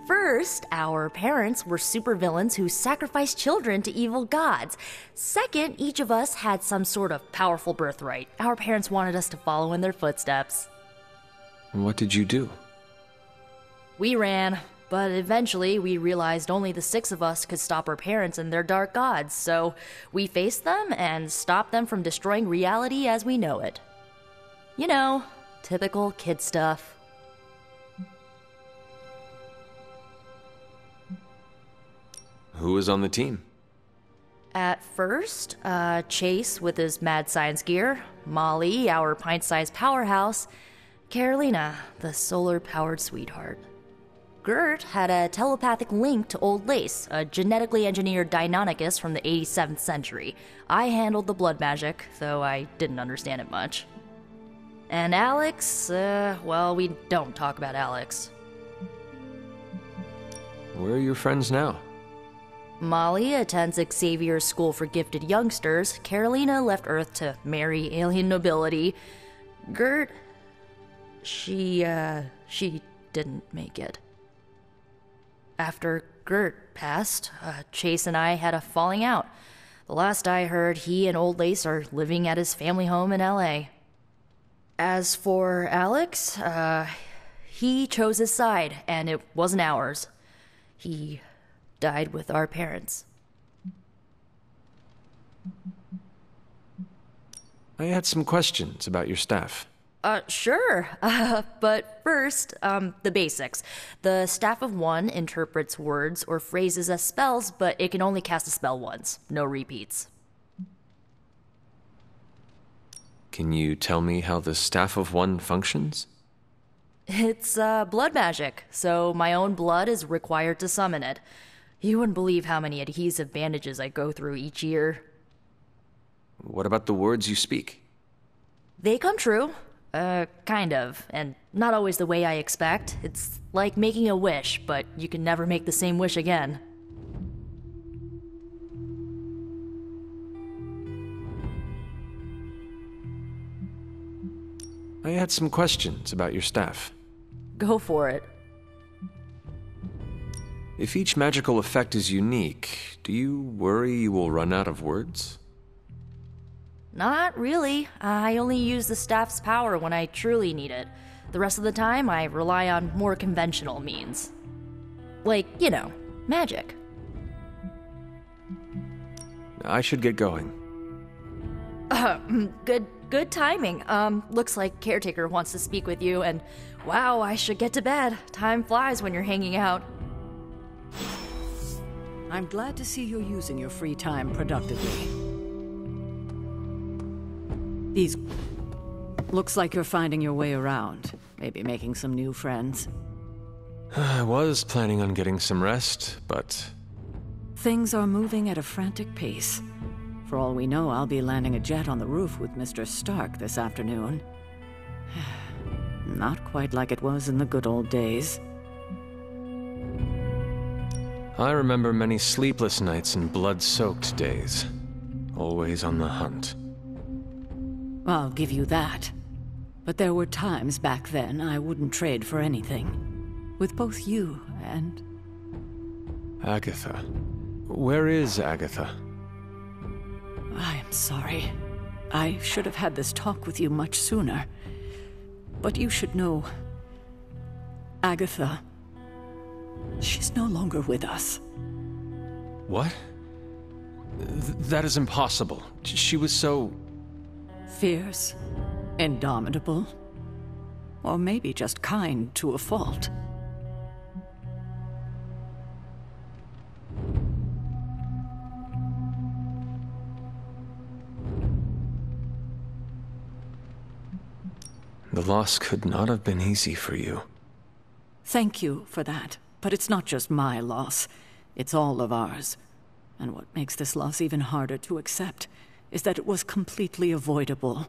First, our parents were supervillains who sacrificed children to evil gods. Second, each of us had some sort of powerful birthright. Our parents wanted us to follow in their footsteps. What did you do? We ran, but eventually we realized only the 6 of us could stop our parents and their dark gods, so we faced them and stopped them from destroying reality as we know it. You know, typical kid stuff. Who was on the team? At first, Chase with his mad science gear, Molly, our pint-sized powerhouse, Carolina, the solar-powered sweetheart. Gert had a telepathic link to Old Lace, a genetically engineered Deinonychus from the 87th century. I handled the blood magic, though I didn't understand it much. And Alex, well, we don't talk about Alex. Where are your friends now? Molly attends Xavier's School for Gifted Youngsters. Carolina left Earth to marry alien nobility. Gert... She didn't make it. After Gert passed, Chase and I had a falling out. The last I heard, he and Old Lace are living at his family home in L.A. As for Alex, he chose his side, and it wasn't ours. He died with our parents. I had some questions about your staff. Sure. But first, the basics. The Staff of One interprets words or phrases as spells, but it can only cast a spell once. No repeats. Can you tell me how the Staff of One functions? It's, blood magic, so my own blood is required to summon it. You wouldn't believe how many adhesive bandages I go through each year. What about the words you speak? They come true. Kind of, and not always the way I expect. It's like making a wish, but you can never make the same wish again. I had some questions about your staff. Go for it. If each magical effect is unique, do you worry you will run out of words? Not really. I only use the staff's power when I truly need it. The rest of the time, I rely on more conventional means. Like, you know, magic. I should get going. Good timing. Looks like Caretaker wants to speak with you, and wow, I should get to bed. Time flies when you're hanging out. I'm glad to see you're using your free time productively. Looks like you're finding your way around. Maybe making some new friends. I was planning on getting some rest, but... Things are moving at a frantic pace. For all we know, I'll be landing a jet on the roof with Mr. Stark this afternoon. Not quite like it was in the good old days. I remember many sleepless nights and blood-soaked days. Always on the hunt. I'll give you that. But there were times back then I wouldn't trade for anything. With both you and... Agatha. Where is Agatha? I am sorry. I should have had this talk with you much sooner. But you should know... Agatha... She's no longer with us. What? That is impossible. She was so... Fierce, indomitable, or maybe just kind to a fault. The loss could not have been easy for you. Thank you for that, but it's not just my loss. It's all of ours. And what makes this loss even harder to accept is that it was completely avoidable.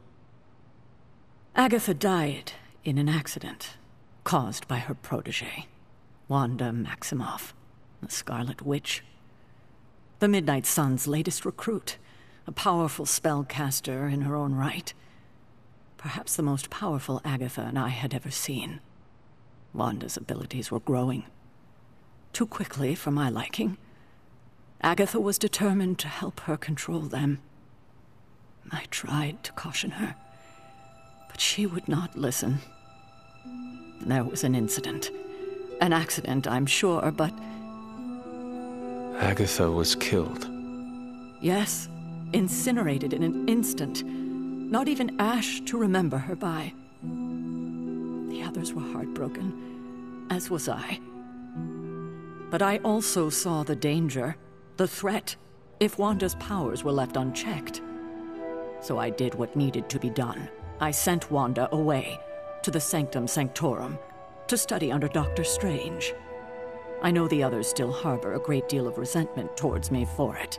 Agatha died in an accident caused by her protege, Wanda Maximoff, the Scarlet Witch. The Midnight Sun's latest recruit, a powerful spellcaster in her own right. Perhaps the most powerful Agatha and I had ever seen. Wanda's abilities were growing. Too quickly for my liking. Agatha was determined to help her control them. I tried to caution her, but she would not listen. There was an incident. An accident, I'm sure, but... Agatha was killed. Yes, incinerated in an instant. Not even ash to remember her by. The others were heartbroken, as was I. But I also saw the danger, the threat, if Wanda's powers were left unchecked. So I did what needed to be done. I sent Wanda away, to the Sanctum Sanctorum, to study under Dr. Strange. I know the others still harbor a great deal of resentment towards me for it.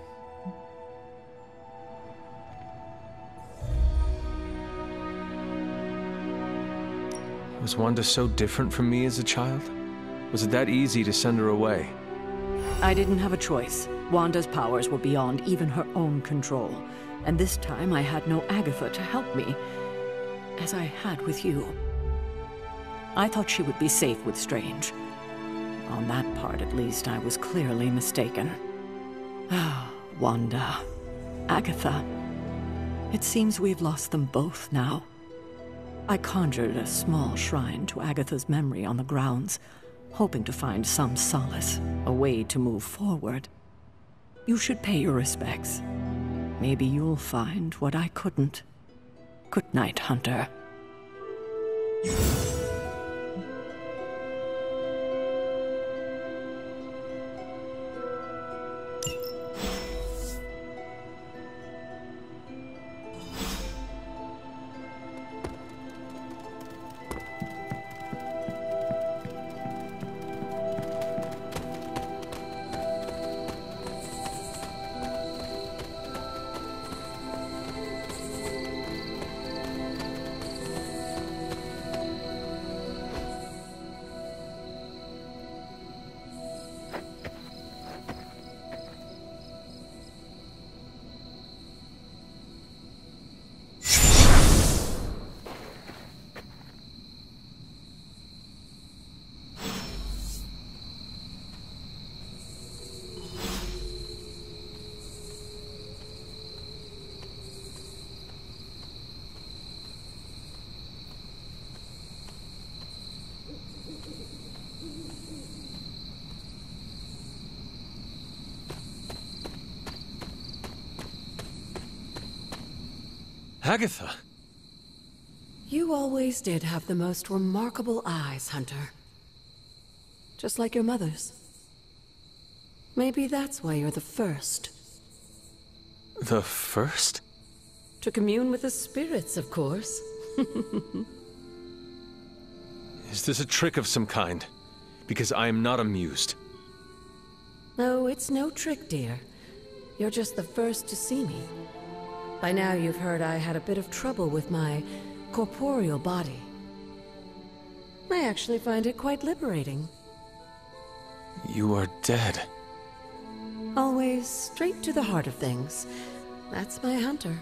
Was Wanda so different from me as a child? Was it that easy to send her away? I didn't have a choice. Wanda's powers were beyond even her own control, and this time I had no Agatha to help me, as I had with you. I thought she would be safe with Strange. On that part, at least, I was clearly mistaken. Ah, Wanda. Agatha. It seems we've lost them both now. I conjured a small shrine to Agatha's memory on the grounds, hoping to find some solace, a way to move forward. You should pay your respects. Maybe you'll find what I couldn't. Good night, Hunter. Agatha! You always did have the most remarkable eyes, Hunter. Just like your mother's. Maybe that's why you're the first. The first? To commune with the spirits, of course. Is this a trick of some kind? Because I am not amused. No, it's no trick, dear. You're just the first to see me. By now you've heard I had a bit of trouble with my corporeal body. I actually find it quite liberating. You are dead. Always straight to the heart of things. That's my Hunter.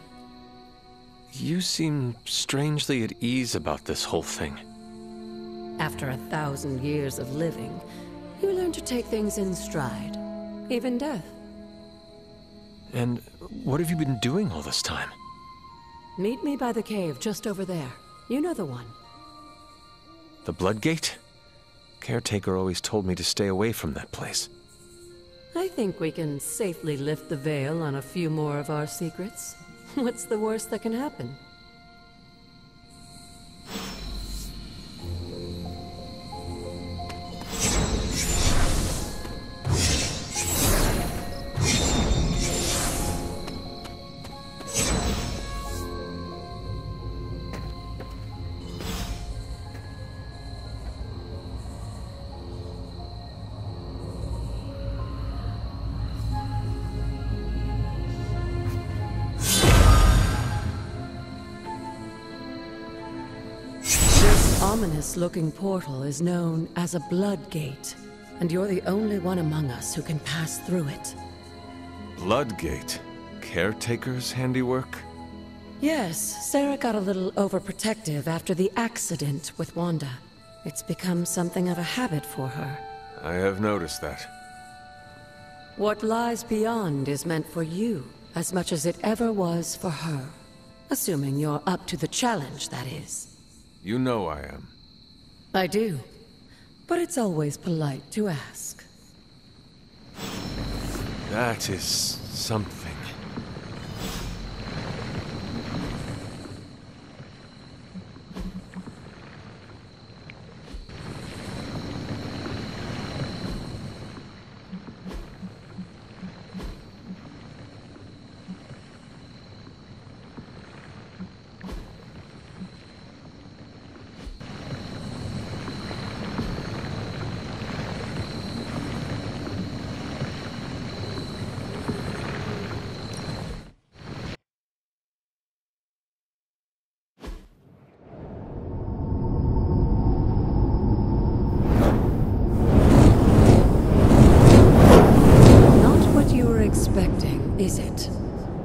You seem strangely at ease about this whole thing. After 1,000 years of living, you learn to take things in stride. Even death. And what have you been doing all this time? Meet me by the cave just over there. You know the one. The Bloodgate? Caretaker always told me to stay away from that place. I think we can safely lift the veil on a few more of our secrets. What's the worst that can happen? Ominous-looking portal is known as a Bloodgate, and you're the only one among us who can pass through it. Bloodgate? Caretaker's handiwork? Yes, Sarah got a little overprotective after the accident with Wanda. It's become something of a habit for her. I have noticed that. What lies beyond is meant for you, as much as it ever was for her. Assuming you're up to the challenge, that is. You know I am. I do. But it's always polite to ask. That is something.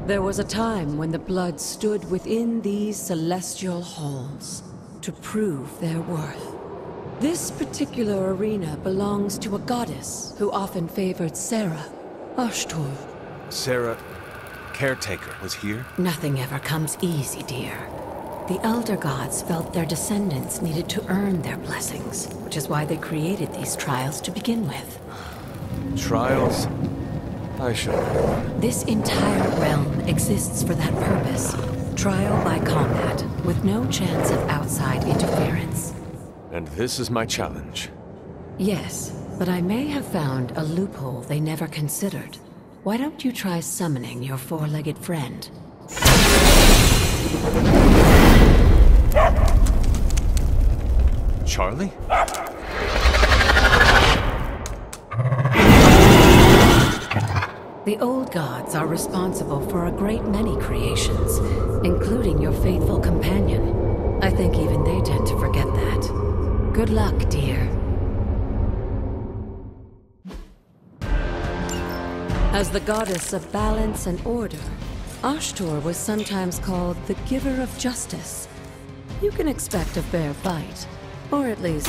There was a time when the Blood stood within these celestial halls to prove their worth. This particular arena belongs to a goddess who often favored Sarah, Ashtur. Sarah, Caretaker, was here? Nothing ever comes easy, dear. The Elder Gods felt their descendants needed to earn their blessings, which is why they created these trials to begin with. Trials? I should know. This entire realm exists for that purpose. Trial by combat, with no chance of outside interference. And this is my challenge. Yes, but I may have found a loophole they never considered. Why don't you try summoning your four-legged friend? Charlie? The old gods are responsible for a great many creations, including your faithful companion. I think even they tend to forget that. Good luck, dear. As the goddess of balance and order, Ashtur was sometimes called the giver of justice. You can expect a fair fight, or at least...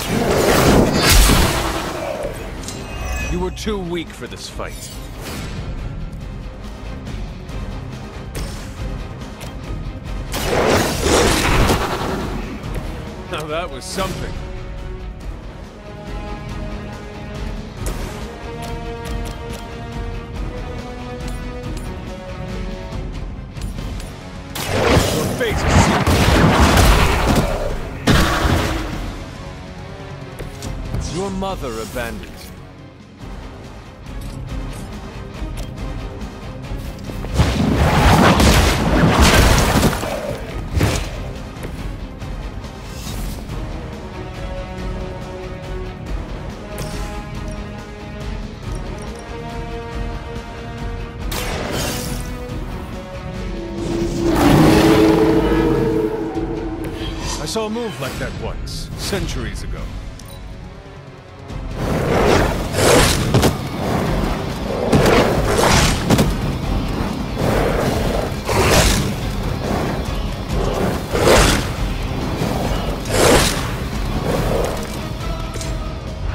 You were too weak for this fight. Now that was something. Your face is sealed. Your mother abandoned you. I saw a move like that once, centuries ago.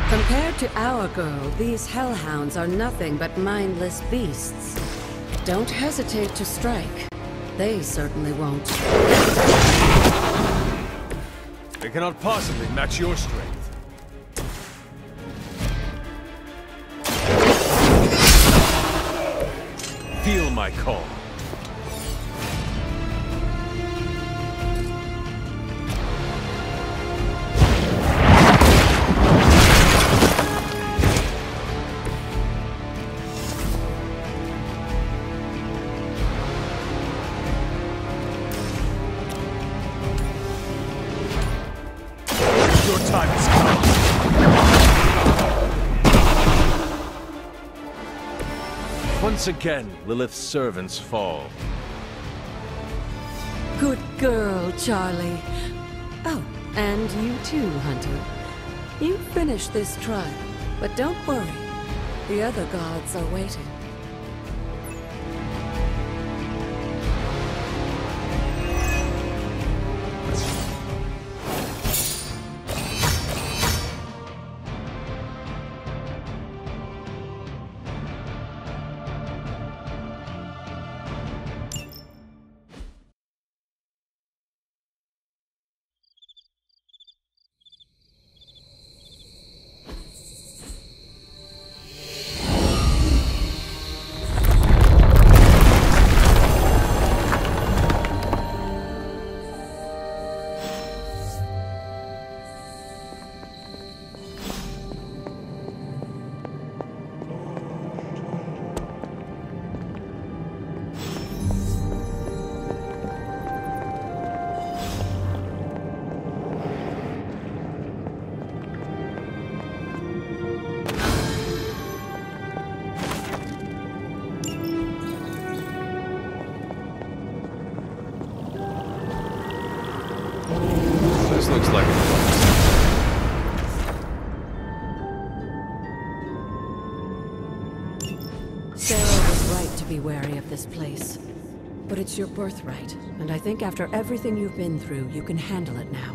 Compared to our girl, these hellhounds are nothing but mindless beasts. Don't hesitate to strike. They certainly won't. They cannot possibly match your strength. Feel my call. Your time has come. Once again, Lilith's servants fall. Good girl, Charlie. Oh, and you too, Hunter. You finished this trial, but don't worry. The other gods are waiting. This looks like a place. Sarah was right to be wary of this place. but it's your birthright, and I think after everything you've been through, you can handle it now.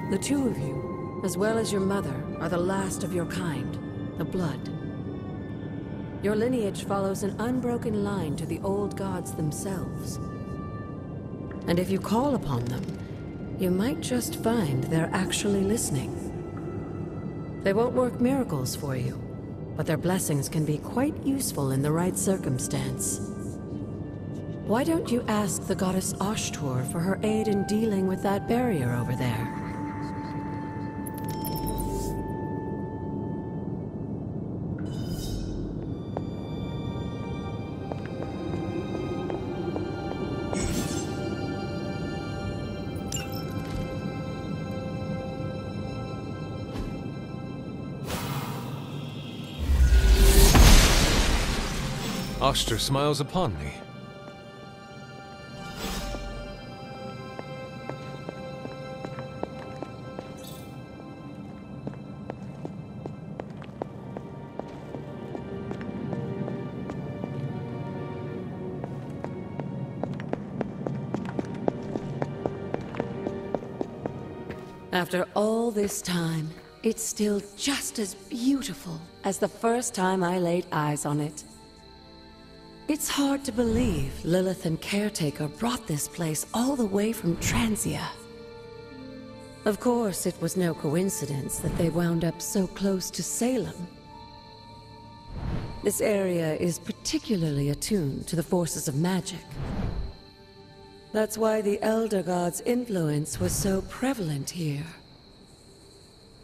The two of you, as well as your mother, are the last of your kind, the Blood. Your lineage follows an unbroken line to the old gods themselves. And if you call upon them, you might just find they're actually listening. They won't work miracles for you, but their blessings can be quite useful in the right circumstance. Why don't you ask the goddess Ashtur for her aid in dealing with that barrier over there? Ashtur smiles upon me. After all this time, it's still just as beautiful as the first time I laid eyes on it. It's hard to believe Lilith and Caretaker brought this place all the way from Transia. Of course, it was no coincidence that they wound up so close to Salem. This area is particularly attuned to the forces of magic. That's why the Elder God's influence was so prevalent here.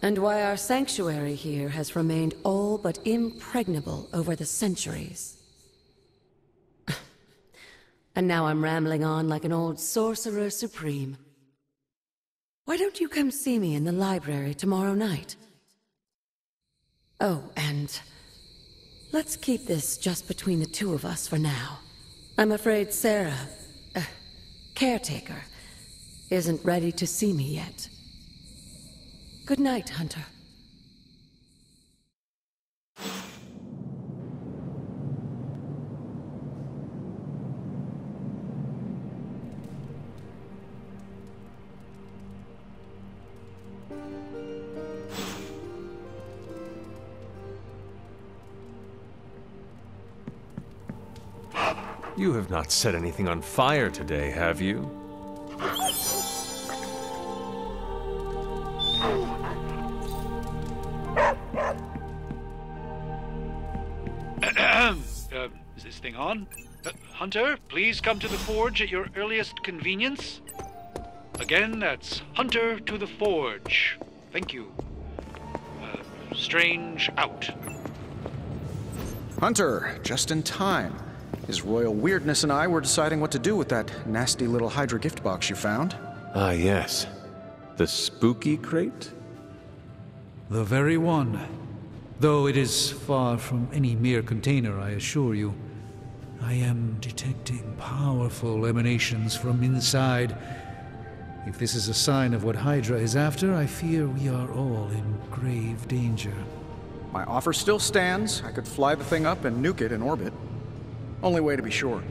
And why our sanctuary here has remained all but impregnable over the centuries. And now I'm rambling on like an old sorcerer supreme. Why don't you come see me in the library tomorrow night? Oh, and let's keep this just between the two of us for now. I'm afraid Sarah, Caretaker, isn't ready to see me yet. Good night, Hunter. You have not set anything on fire today, have you? Is this thing on? Hunter, please come to the forge at your earliest convenience. Again, that's Hunter to the forge. Thank you. Strange out. Hunter, just in time. His royal weirdness and I were deciding what to do with that nasty little Hydra gift box you found. Ah, yes. The spooky crate? The very one. Though it is far from any mere container, I assure you. I am detecting powerful emanations from inside. If this is a sign of what Hydra is after, I fear we are all in grave danger. My offer still stands. I could fly the thing up and nuke it in orbit. Only way to be sure.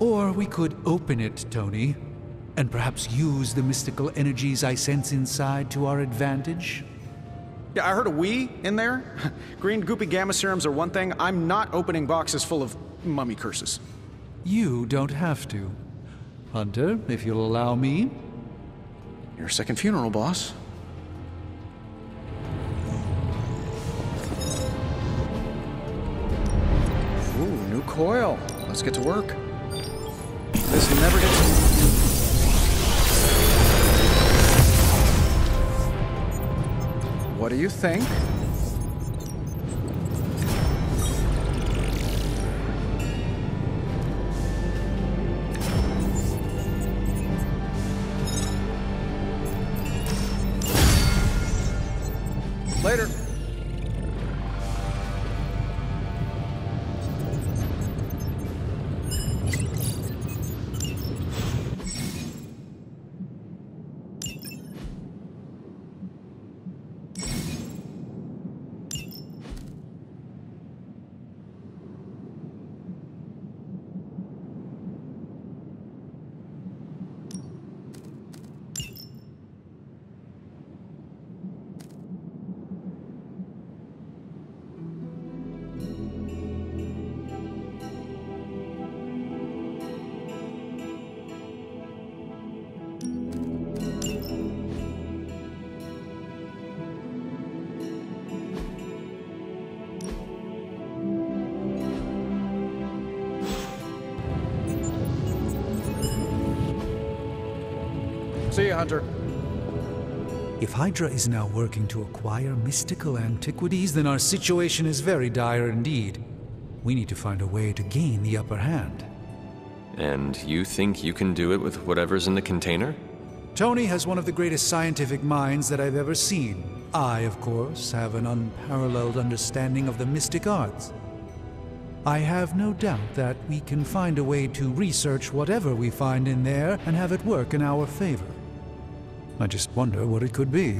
Or we could open it, Tony, and perhaps use the mystical energies I sense inside to our advantage. Yeah, I heard a we in there. Green goopy gamma serums are one thing. I'm not opening boxes full of mummy curses. You don't have to. Hunter, if you'll allow me. Your second funeral, boss. Ooh, new coil. Let's get to work. This never gets... What do you think? Later. See you, Hunter. If Hydra is now working to acquire mystical antiquities, then our situation is very dire indeed. We need to find a way to gain the upper hand. And you think you can do it with whatever's in the container? Tony has one of the greatest scientific minds that I've ever seen. I, of course, have an unparalleled understanding of the mystic arts. I have no doubt that we can find a way to research whatever we find in there and have it work in our favor. I just wonder what it could be.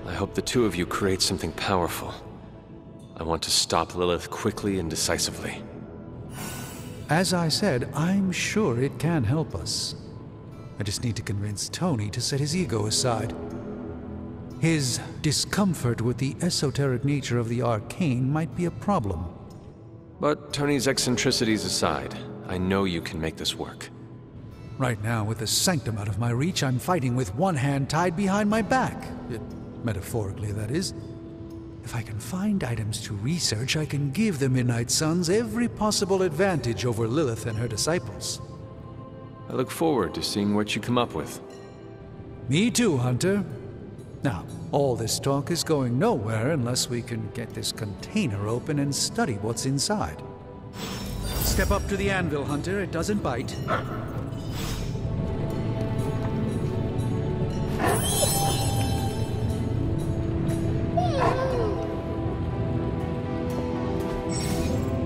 I hope the two of you create something powerful. I want to stop Lilith quickly and decisively. As I said, I'm sure it can help us. I just need to convince Tony to set his ego aside. His discomfort with the esoteric nature of the arcane might be a problem. But Tony's eccentricities aside, I know you can make this work. Right now, with the sanctum out of my reach, I'm fighting with one hand tied behind my back. Metaphorically, that is. If I can find items to research, I can give the Midnight Suns every possible advantage over Lilith and her disciples. I look forward to seeing what you come up with. Me too, Hunter. Now, all this talk is going nowhere unless we can get this container open and study what's inside. Step up to the anvil, Hunter. It doesn't bite.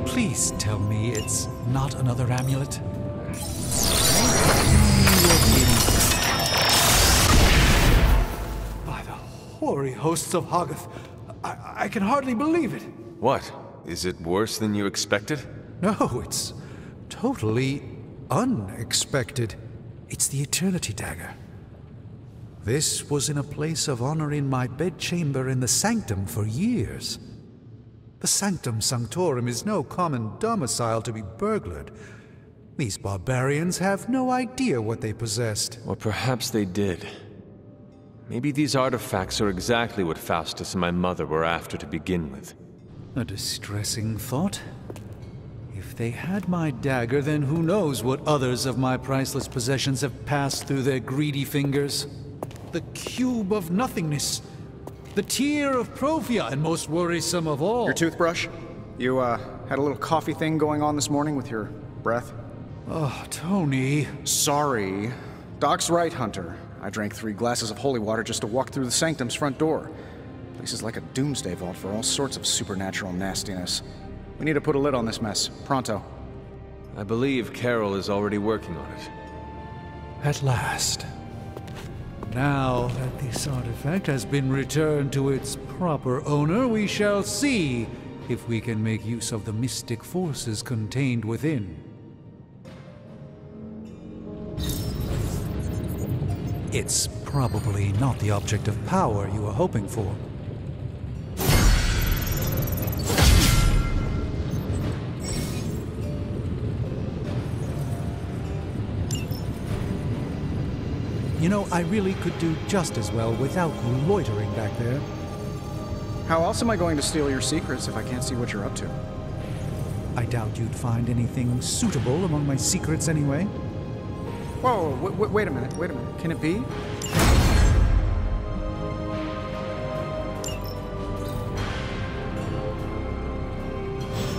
Please tell me it's not another amulet. By the hoary hosts of Hoggoth, I can hardly believe it. What? Is it worse than you expected? No, it's totally unexpected. It's the Eternity Dagger. This was in a place of honor in my bedchamber in the Sanctum for years. The Sanctum Sanctorum is no common domicile to be burglared. These barbarians have no idea what they possessed. Or perhaps they did. Maybe these artifacts are exactly what Faustus and my mother were after to begin with. A distressing thought. If they had my dagger, then who knows what others of my priceless possessions have passed through their greedy fingers. The Cube of Nothingness. The Tear of Profia, and most worrisome of all. Your toothbrush? You, had a little coffee thing going on this morning with your breath? Oh, Tony. Sorry. Doc's right, Hunter. I drank 3 glasses of holy water just to walk through the Sanctum's front door. Place is like a doomsday vault for all sorts of supernatural nastiness. We need to put a lid on this mess. Pronto. I believe Carol is already working on it. At last. Now that this artifact has been returned to its proper owner, we shall see if we can make use of the mystic forces contained within. It's probably not the object of power you were hoping for. You know, I really could do just as well without you loitering back there. How else am I going to steal your secrets if I can't see what you're up to? I doubt you'd find anything suitable among my secrets anyway. Whoa, wait a minute, Can it be?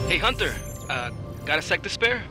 Hey, Hunter, got a sec to spare?